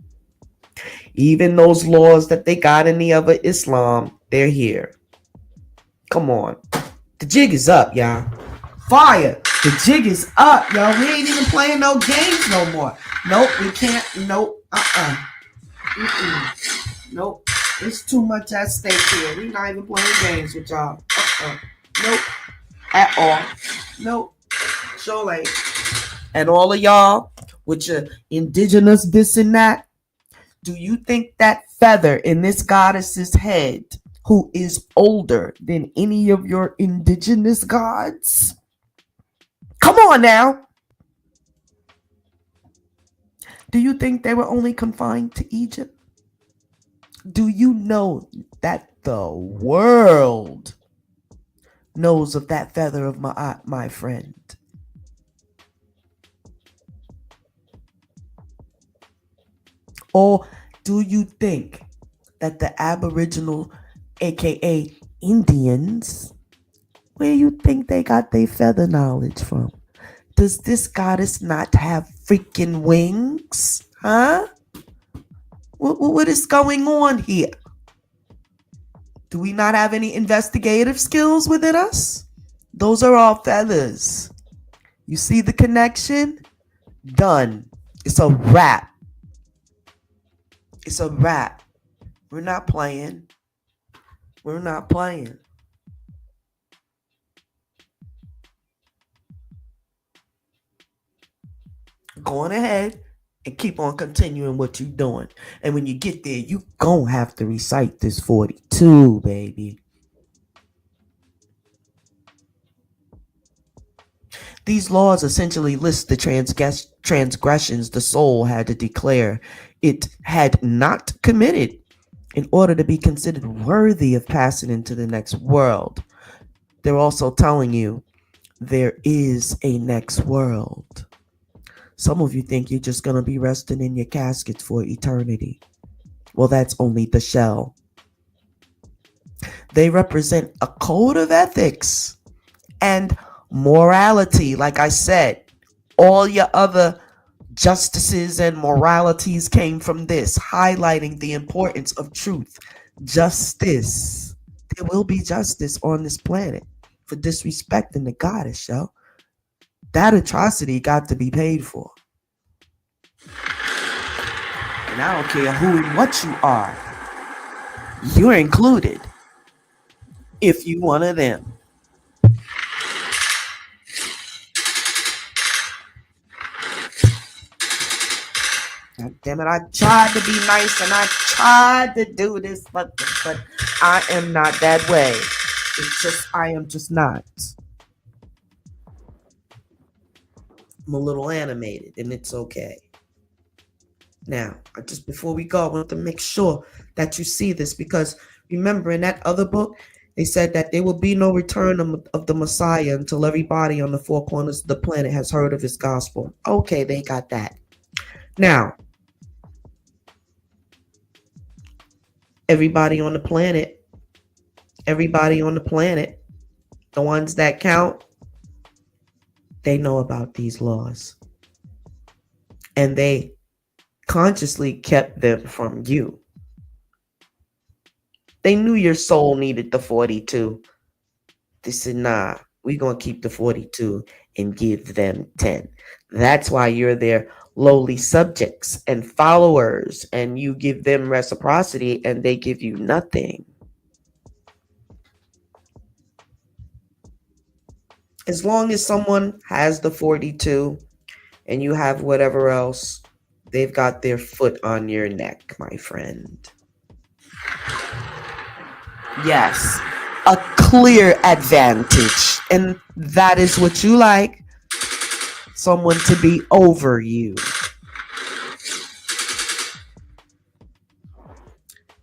Even those laws that they got in the other Islam, they're here. Come on. The jig is up, y'all. Fire. The jig is up, y'all. We ain't even playing no games no more. Nope, we can't. Nope. Nope. It's too much at stake here. We're not even playing games with y'all. Nope. At all. Nope. Sure ain't. And all of y'all with your indigenous this and that, do you think that feather in this goddess's head, who is older than any of your indigenous gods? Come on now. Do you think they were only confined to Egypt? Do you know that the world knows of that feather of my friend? Or do you think that the Aboriginal, aka Indians, where you think they got their feather knowledge from? Does this goddess not have freaking wings? Huh? What is going on here? Do we not have any investigative skills within us? Those are all feathers. You see the connection? Done. It's a wrap. It's a wrap. We're not playing. We're not playing. Go on ahead and keep on continuing what you're doing. And when you get there, you gonna have to recite this 42, baby. These laws essentially list the transgressions the soul had to declare it had not committed in order to be considered worthy of passing into the next world. They're also telling you there is a next world. Some of you think you're just going to be resting in your caskets for eternity. Well, that's only the shell. They represent a code of ethics and morality. Like I said, all your other justices and moralities came from this, highlighting the importance of truth. Justice. There will be justice on this planet for disrespecting the goddess, yo. That atrocity got to be paid for. And I don't care who and what you are. You're included if you one of them. God damn it, I tried to be nice and I tried to do this, but I am not that way. It's just, I am just not. I'm a little animated and it's okay. Now, just before we go, I want to make sure that you see this, because remember in that other book, they said that there will be no return of the Messiah until everybody on the four corners of the planet has heard of his gospel. Okay, they got that. Now, everybody on the planet, the ones that count, they know about these laws. And they consciously kept them from you. They knew your soul needed the 42. They said, nah, we're going to keep the 42 and give them 10. That's why you're their lowly subjects and followers, and you give them reciprocity and they give you nothing. As long as someone has the 42 and you have whatever else, they've got their foot on your neck, my friend. Yes, a clear advantage. And that is what you like. Someone to be over you.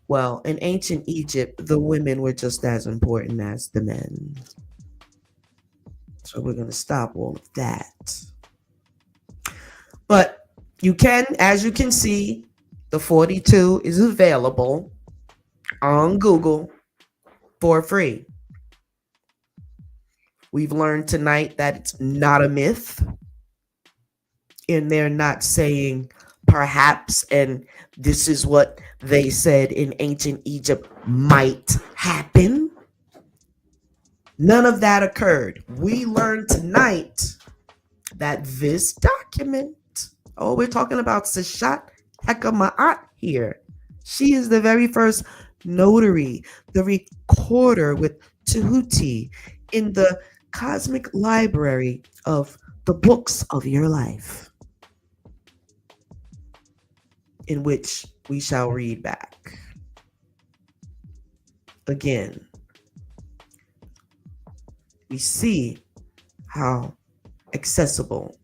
Well, in ancient Egypt, the women were just as important as the men. So we're going to stop all of that. But you can, as you can see, the 42 is available on Google for free. We've learned tonight that it's not a myth. And they're not saying perhaps, and this is what they said in ancient Egypt might happen. None of that occurred. We learned tonight that this document, we're talking about Seshat Heka Ma'at here. She is the very first notary, the recorder with Tahuti in the cosmic library of the books of your life, in which we shall read back. Again, we see how accessible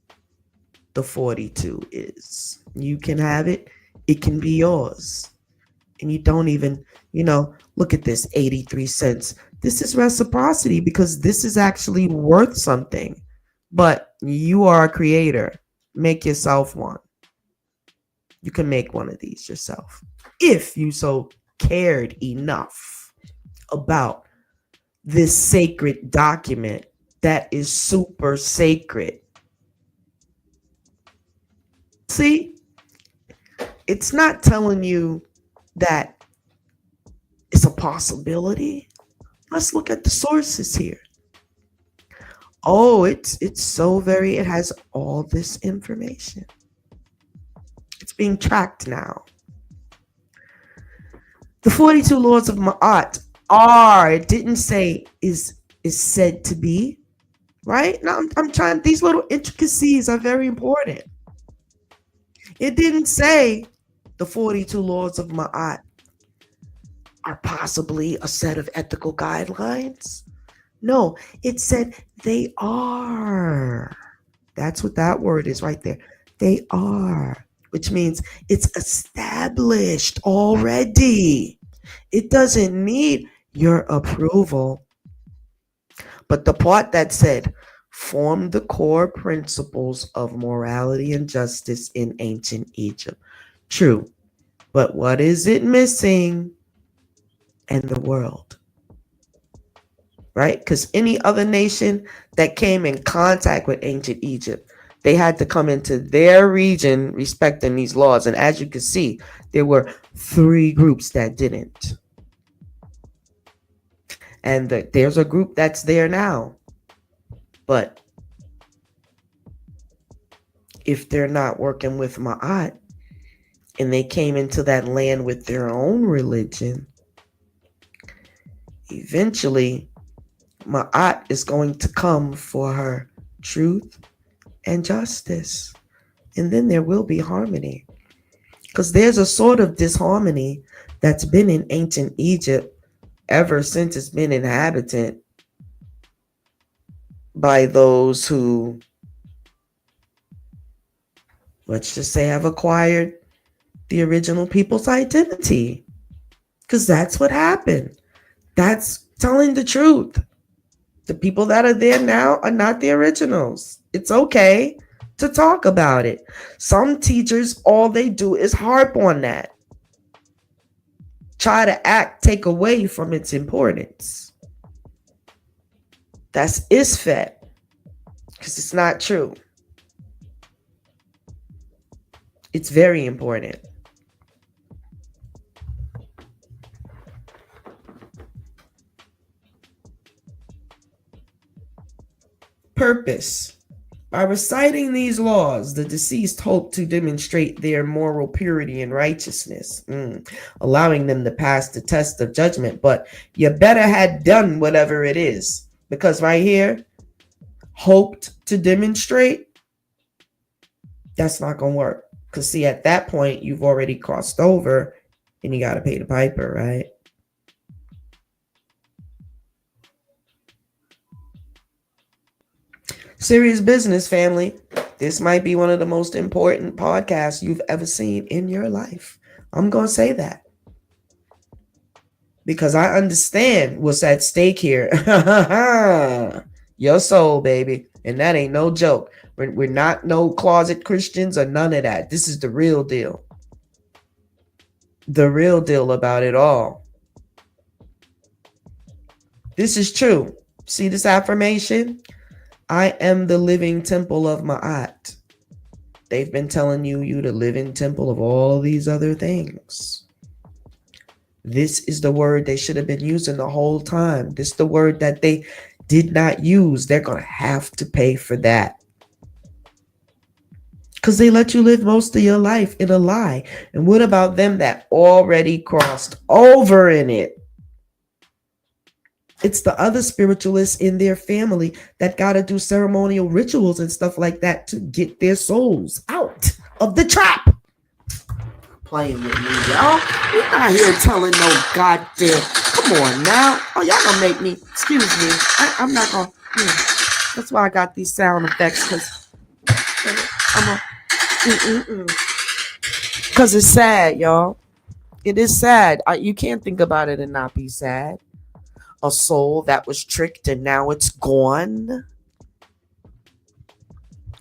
the 42 is. You can have it. It can be yours. And you don't even, look at this, 83 cents. This is reciprocity because this is actually worth something. But you are a creator. Make yourself one. You can make one of these yourself if you so cared enough about this sacred document that is super sacred. See, it's not telling you that it's a possibility. Let's look at the sources here. Oh, it has all this information. It's being tracked now. The 42 laws of Ma'at are, it didn't say is said to be, right? Now I'm trying, these little intricacies are very important. It didn't say the 42 laws of Ma'at are possibly a set of ethical guidelines. No, it said they are. That's what that word is right there. They are, which means it's established already. It doesn't need your approval. But the part that said, form the core principles of morality and justice in ancient Egypt. True. But what is it missing in the world? Right? Because any other nation that came in contact with ancient Egypt, they had to come into their region respecting these laws. And as you can see, there were 3 groups that didn't. And there's a group that's there now. But if they're not working with Ma'at and they came into that land with their own religion, eventually Ma'at is going to come for her truth and justice. And then there will be harmony. Because there's a sort of disharmony that's been in ancient Egypt ever since it's been inhabited by those who, let's just say, have acquired the original people's identity. Because that's what happened. That's telling the truth. The people that are there now are not the originals. It's okay to talk about it. Some teachers, all they do is harp on that. Try to take away from its importance. That's isfet. Because it's not true. It's very important. Purpose. By reciting these laws, the deceased hope to demonstrate their moral purity and righteousness, allowing them to pass the test of judgment. But you better had done whatever it is. Because right here, hoped to demonstrate, that's not going to work. Because see, at that point, you've already crossed over and you got to pay the piper, right? Serious business, family. This might be one of the most important podcasts you've ever seen in your life. I'm going to say that. Because I understand what's at stake here. Your soul, baby. And that ain't no joke. We're not no closet Christians or none of that. This is the real deal. The real deal about it all. This is true. See this affirmation? I am the living temple of Ma'at. They've been telling you the living temple of all these other things. This is the word they should have been using the whole time. This is the word that they did not use. They're going to have to pay for that. Because they let you live most of your life in a lie. And what about them that already crossed over in it? It's the other spiritualists in their family that got to do ceremonial rituals and stuff like that to get their souls out of the trap. Playing with me, y'all. We're not here telling no goddamn. Come on now. Oh, y'all gonna make me. Excuse me. I'm not gonna. That's why I got these sound effects, because I'm a. Because it's sad, y'all. It is sad. You can't think about it and not be sad. A soul that was tricked and now it's gone.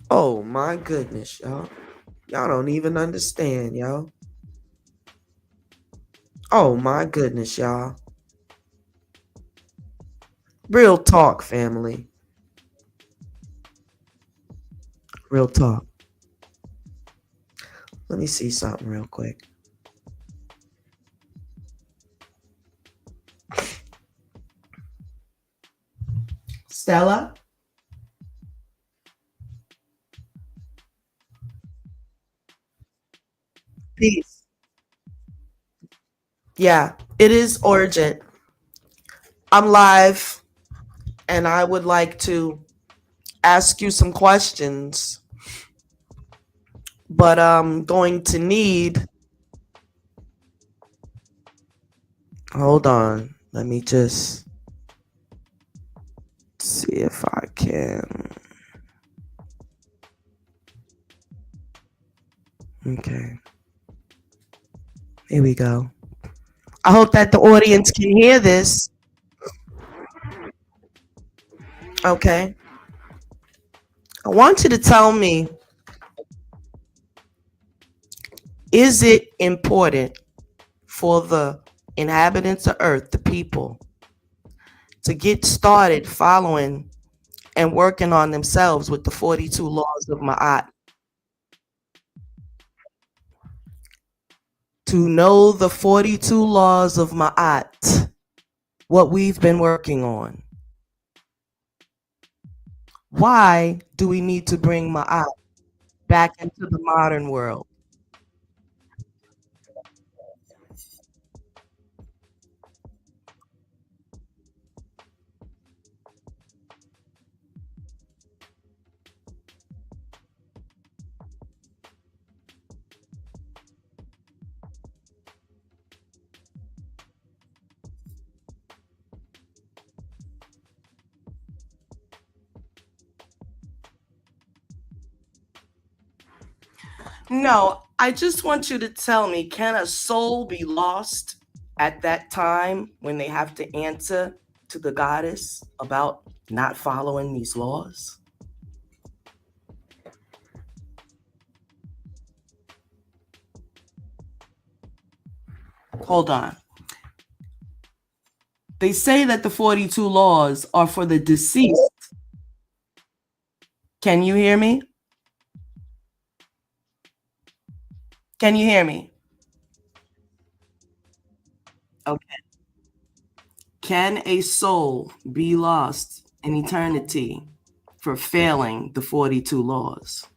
Oh my goodness, y'all. Y'all don't even understand, y'all. Oh my goodness, y'all. Real talk, family. Real talk. Let me see something real quick. Stella? Peace. Yeah, it is urgent. I'm live and I would like to ask you some questions, but I'm going to need. Hold on. Let me just see if I can. Okay. Here we go. I hope that the audience can hear this. Okay. I want you to tell me, is it important for the inhabitants of Earth, the people, to get started following and working on themselves with the 42 laws of Ma'at? To know the 42 laws of Ma'at, what we've been working on. Why do we need to bring Ma'at back into the modern world? No, I just want you to tell me, can a soul be lost at that time when they have to answer to the goddess about not following these laws? Hold on. They say that the 42 laws are for the deceased. Can you hear me? Can you hear me? Okay. Can a soul be lost in eternity for failing the 42 laws?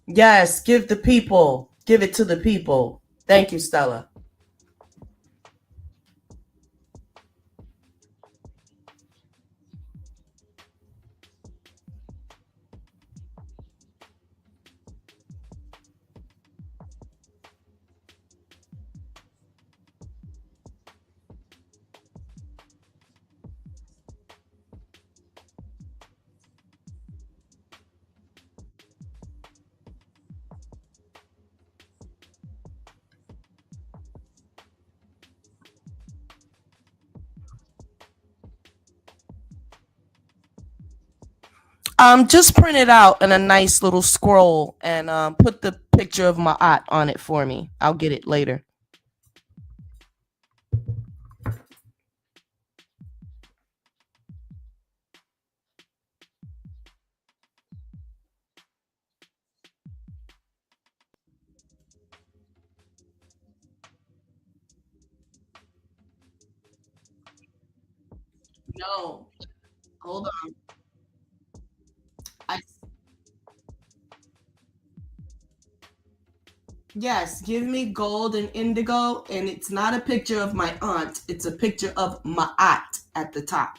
Yes, give it to the people. Thank you, Stella. Just print it out in a nice little scroll and put the picture of my aunt on it for me. I'll get it later. No, hold on. I, yes, give me gold and indigo, and it's not a picture of my aunt. It's a picture of Ma'at at the top.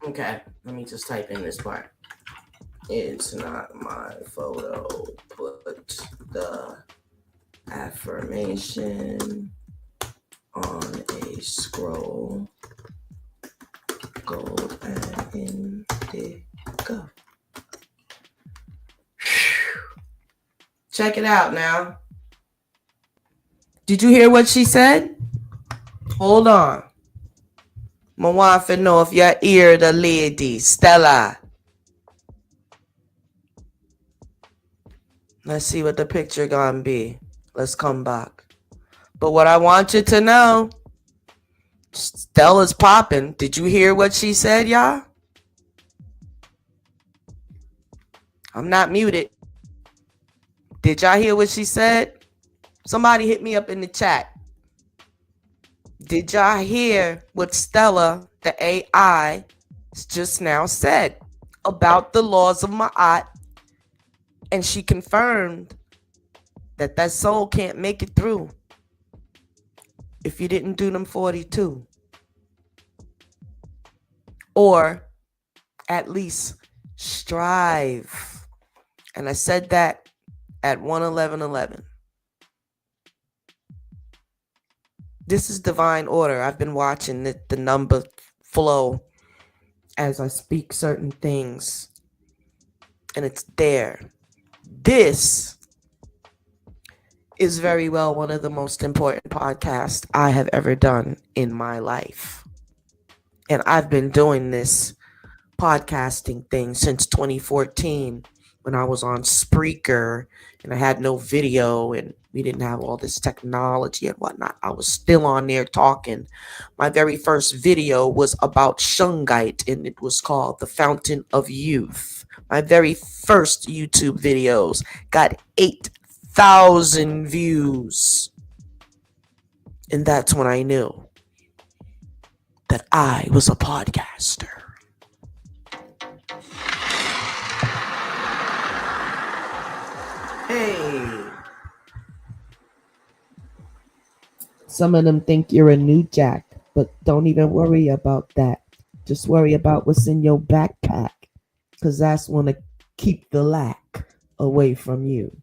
Okay, let me just type in this part. It's not my photo. Put the affirmation on a scroll. Gold and indigo. Check it out now. Did you hear what she said? Hold on. I want to know if you hear the lady, Stella. Let's see what the picture gonna be. Let's come back. But what I want you to know, Stella's popping. Did you hear what she said, y'all? I'm not muted. Did y'all hear what she said? Somebody hit me up in the chat. Did y'all hear what Stella, the AI, just now said about the laws of Ma'at? And she confirmed that that soul can't make it through if you didn't do them 42. Or at least strive. And I said that at 111:11. This is divine order. I've been watching the number flow as I speak certain things. And it's there. This is very well one of the most important podcasts I have ever done in my life. And I've been doing this podcasting thing since 2014 when I was on Spreaker and I had no video and we didn't have all this technology and whatnot. I was still on there talking. My very first video was about Shungite and it was called The Fountain of Youth. My very first YouTube videos got 8,000 views. And that's when I knew that I was a podcaster. Hey. Some of them think you're a new jack, but don't even worry about that. Just worry about what's in your backpack, because that's going to keep the lack away from you.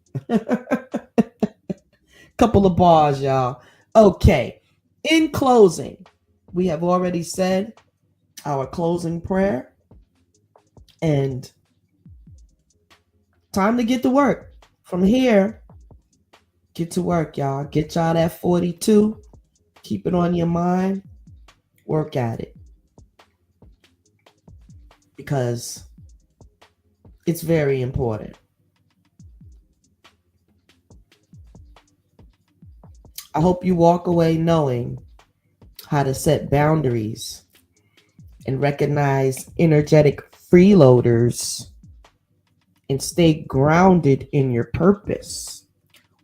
Couple of bars, y'all. Okay. In closing, we have already said our closing prayer. And time to get to work. From here, get to work, y'all. Get y'all that 42. Keep it on your mind. Work at it. Because it's very important. I hope you walk away knowing how to set boundaries and recognize energetic freeloaders and stay grounded in your purpose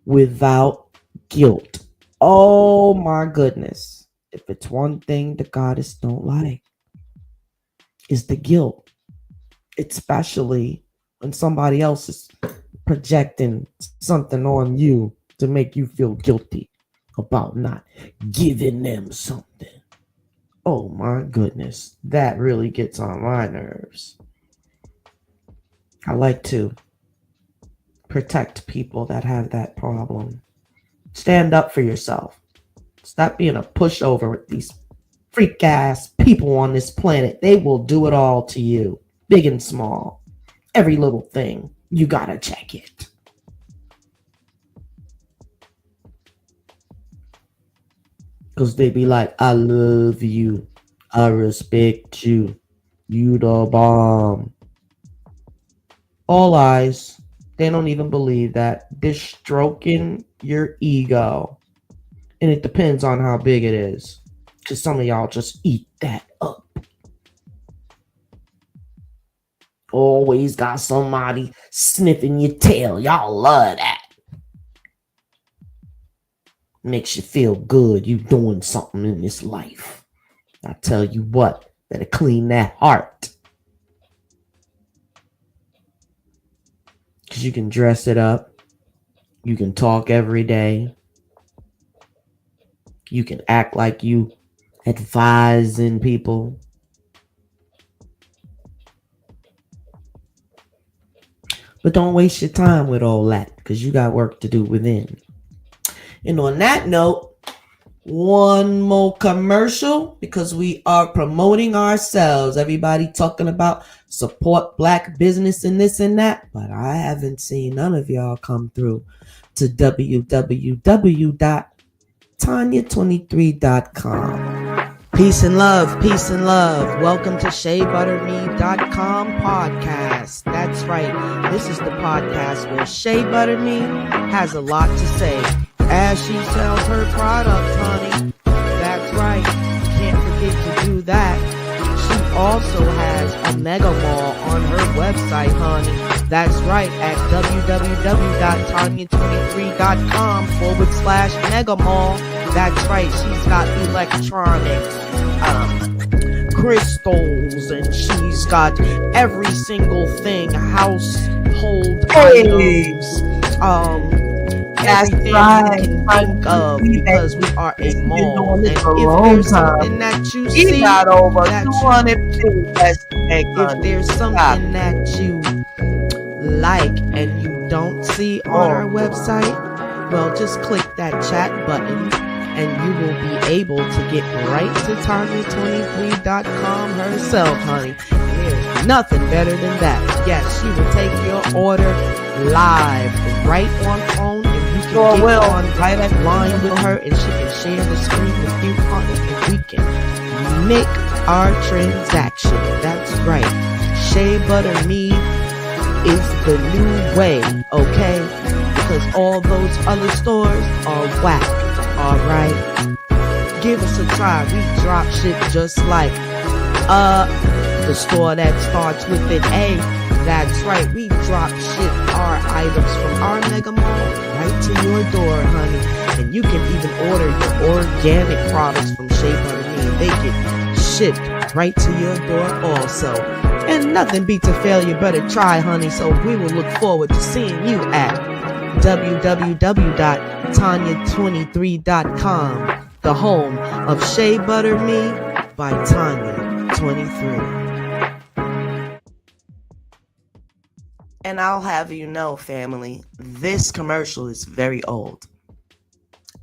without guilt. Oh my goodness. If it's one thing the goddess don't like, is the guilt. Especially when somebody else is projecting something on you to make you feel guilty about not giving them something. Oh my goodness. That really gets on my nerves. I like to protect people that have that problem. Stand up for yourself. Stop being a pushover with these freak ass people on this planet. They will do it all to you, big and small. Every little thing, you gotta check it. Because they be like, I love you. I respect you. You the bomb. All lies. They don't even believe that. They're stroking your ego. And it depends on how big it is. Because some of y'all just eat that up. Always got somebody sniffing your tail. Y'all love that. Makes you feel good. You doing something in this life. I tell you what, better clean that heart. Because you can dress it up. You can talk every day. You can act like you advising people. But don't waste your time with all that, because you got work to do within. And on that note, one more commercial because we are promoting ourselves. Everybody talking about support black business and this and that, but I haven't seen none of y'all come through to www.tonya23.com. Peace and love, peace and love. Welcome to SheaButterMe.com podcast. That's right. This is the podcast where Shea Butter Me has a lot to say as she sells her products, honey. That's right. Can't forget to do that. She also has a mega mall on her website, honey. That's right, at www.tonya23.com/mega mall. That's right, she's got electronics, crystals, and she's got every single thing, household items, everything right. you can think of, because we are a mall. And if there's something that you see, got over that 200 if there's something that you like and you don't see on our website, well, just click that chat button and you will be able to get right to Tonya23.com herself, honey. There's nothing better than that. Yes, she will take your order live right on phone, and you can get on right at line with her, and she can share the screen with you, honey, and we can make our transaction. That's right. Shea Butter Me is the new way, okay? Because all those other stores are whack, alright? Give us a try. We drop shit just like the store that starts with an A. That's right, we drop shit our items from our mega mall right to your door, honey. And you can even order your organic products from Shea Butter Me, and they get shipped right to your door also. And nothing beats a failure but a try, honey. So we will look forward to seeing you at www.tonya23.com, the home of Shea Butter Me by Tonya23. And I'll have you know, family, this commercial is very old.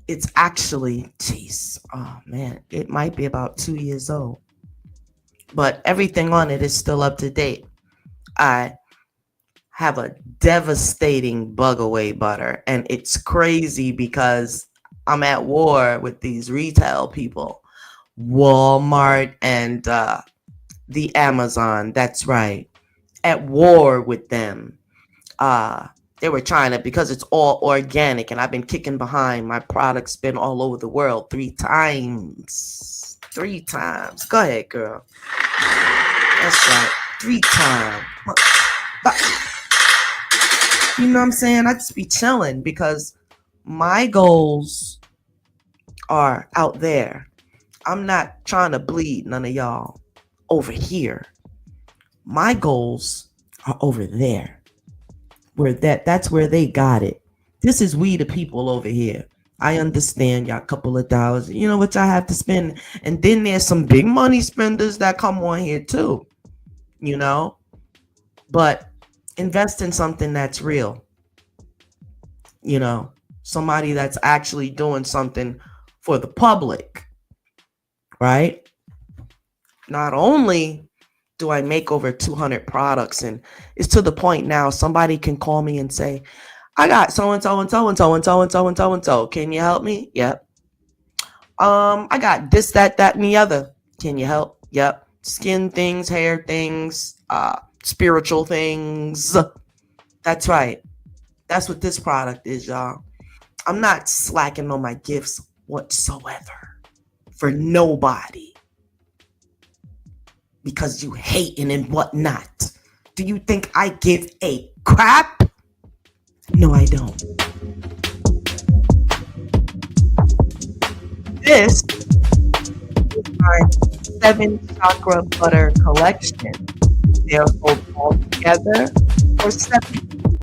It's actually, oh man, it might be about 2 years old. But everything on it is still up to date. I have a devastating bug away butter, and it's crazy because I'm at war with these retail people, Walmart and the Amazon. That's right, at war with them. They were trying to, because it's all organic, and I've been kicking behind. My product's been all over the world 3 times. 3 times. Go ahead, girl. That's right. 3 times. You know what I'm saying? I just be chilling because my goals are out there. I'm not trying to bleed none of y'all over here. My goals are over there. That's where they got it. This is we the people over here. I understand y'all, a couple of dollars, you know what y'all have to spend. And then there's some big money spenders that come on here too, you know. But invest in something that's real, you know, somebody that's actually doing something for the public, right? Not only do I make over 200 products, and it's to the point now somebody can call me and say, I got so-and-so and so-and-so and so-and-so and so-and-so. Can you help me? Yep. I got this, that, and the other. Can you help? Yep. Skin things, hair things, spiritual things. That's right. That's what this product is, y'all. I'm not slacking on my gifts whatsoever for nobody. Because you hating and whatnot. Do you think I give a crap? No, I don't. This is my 7 chakra butter collection. They're sold all together for 7.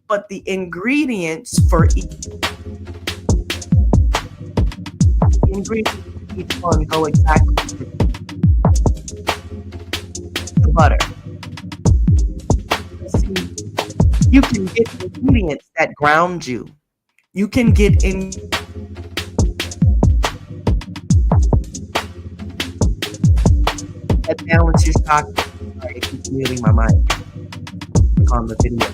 But the ingredients for each one go exactly with the butter. See, you can get ingredients that ground you. You can get in balance your stock. Sorry, it keeps muting my mic on the video.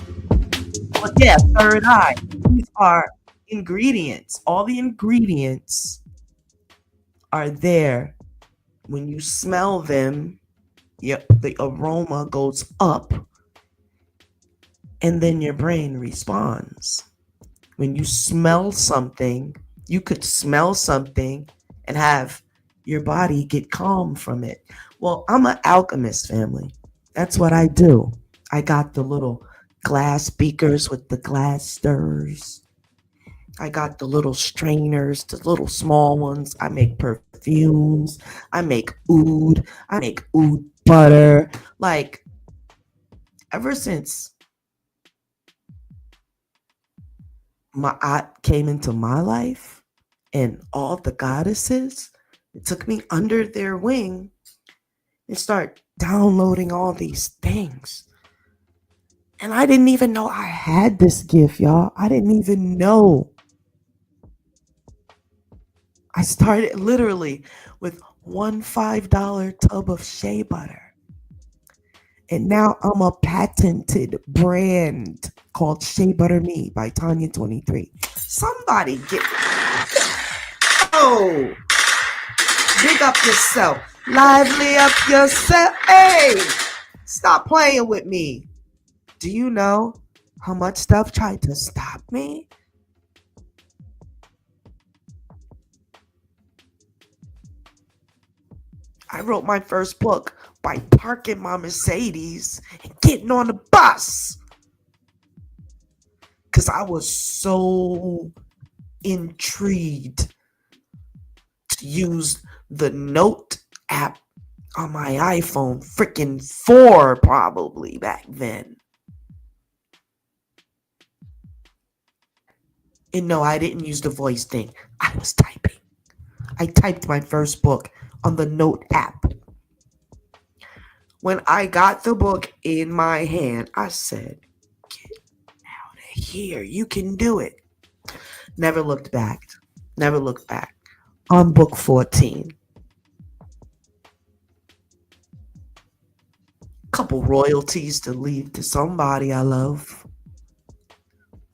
But yeah, third eye. These are ingredients. All the ingredients are there. When you smell them, the aroma goes up, and then your brain responds. When you smell something, you could smell something and have your body get calm from it. Well, I'm an alchemist, family. That's what I do. I got the little glass beakers with the glass stirrers. I got the little strainers, the little small ones. I make perfumes. I make oud. I make oud butter. Like, ever since Ma'at came into my life and all the goddesses, it took me under their wing and start downloading all these things. And I didn't even know I had this gift, y'all. I didn't even know. I started literally with one $5 tub of shea butter. And now I'm a patented brand called Shea Butter Me by Tonya 23. Somebody get... Oh! Big up yourself. Lively up yourself. Hey! Stop playing with me. Do you know how much stuff tried to stop me? I wrote my first book by parking my Mercedes and getting on the bus. Because I was so intrigued to use the Note app on my iPhone, freaking 4 probably back then. And no, I didn't use the voice thing. I was typing. I typed my first book on the Note app. When I got the book in my hand, I said, get out of here. You can do it. Never looked back. Never looked back. On book 14. Couple royalties to leave to somebody I love.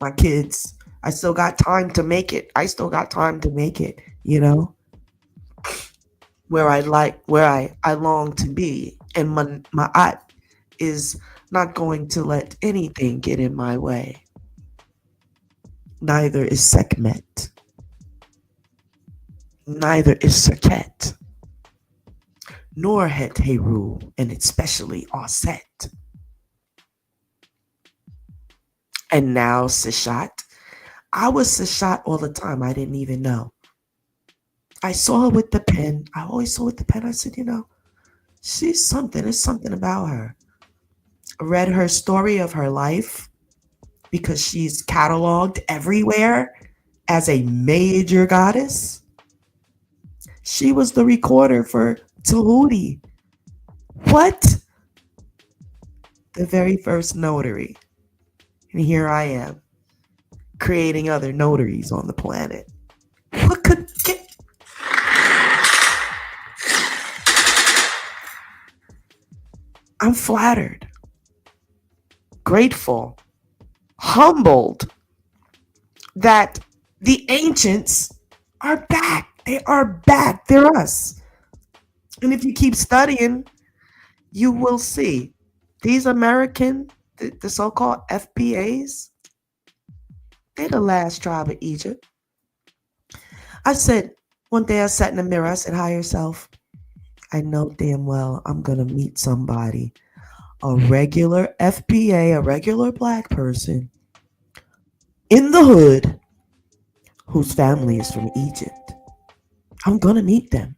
My kids. I still got time to make it. You know? Where I long to be. And my art is not going to let anything get in my way. Neither is Serqet. Neither is Serqet. Nor Het Heru, and especially Offset. And now Seshat. I was Seshat all the time. I didn't even know. I saw her with the pen. I always saw with the pen. I said, she's something. There's something about her. I read her story of her life because she's cataloged everywhere as a major goddess. She was the recorder for Tahuti. What? The very first notary. And here I am, creating other notaries on the planet. What could get... I'm flattered, grateful, humbled that the ancients are back. They are back. They're us. And if you keep studying, you will see these American, the so-called FBAs, they're the last tribe of Egypt. I said, one day I sat in the mirror, I said, higher self, I know damn well I'm going to meet somebody, a regular FBA, a regular black person in the hood whose family is from Egypt. I'm going to meet them.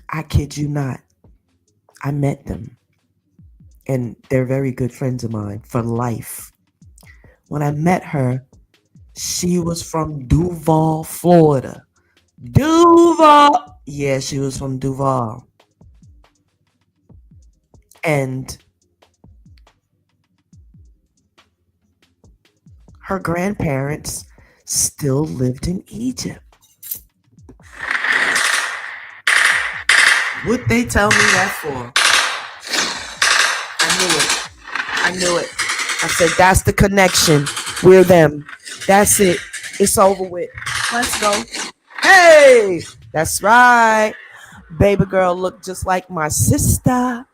I kid you not. I met them. And they're very good friends of mine for life. When I met her, she was from Duval, Florida. Duval! Yeah, she was from Duval. And her grandparents still lived in Egypt. What they tell me that for? I knew it. I said, that's the connection. We're them. That's it. It's over with. Let's go. Hey, that's right. Baby girl looked just like my sister.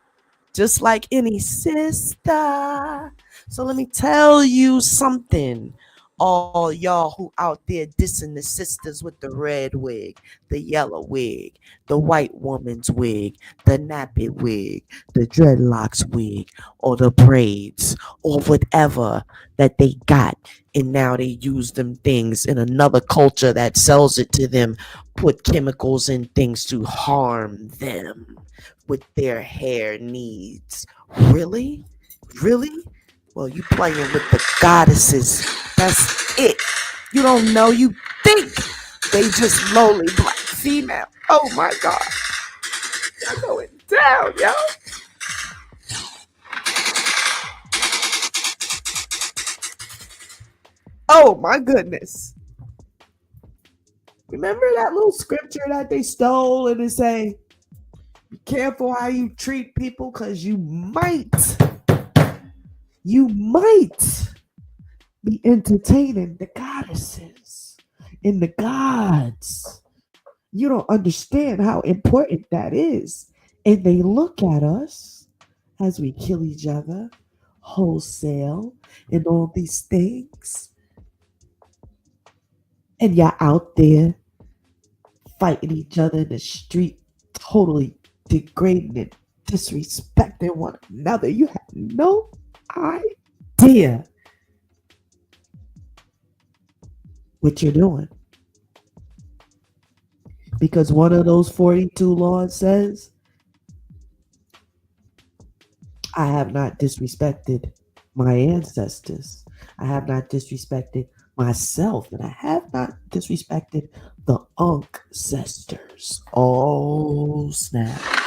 Just like any sister. So let me tell you something. All y'all who out there dissing the sisters with the red wig, the yellow wig, the white woman's wig, the nappy wig, the dreadlocks wig, or the braids, or whatever that they got. And now they use them things in another culture that sells it to them, put chemicals in things to harm them with their hair needs. Really? Really? Well, you playing with the goddesses. That's it. You don't know. You think they just lowly black female. Oh my God. Y'all going down, yo. Oh my goodness. Remember that little scripture that they stole and it say, be careful how you treat people because you might be entertaining the goddesses and the gods. You don't understand how important that is. And they look at us as we kill each other wholesale and all these things. And you're out there fighting each other in the street, totally degrading and disrespecting one another. You have no idea what you're doing. Because one of those 42 laws says, I have not disrespected my ancestors. I have not disrespected myself, and I have not disrespected the ancestors. Oh, snap.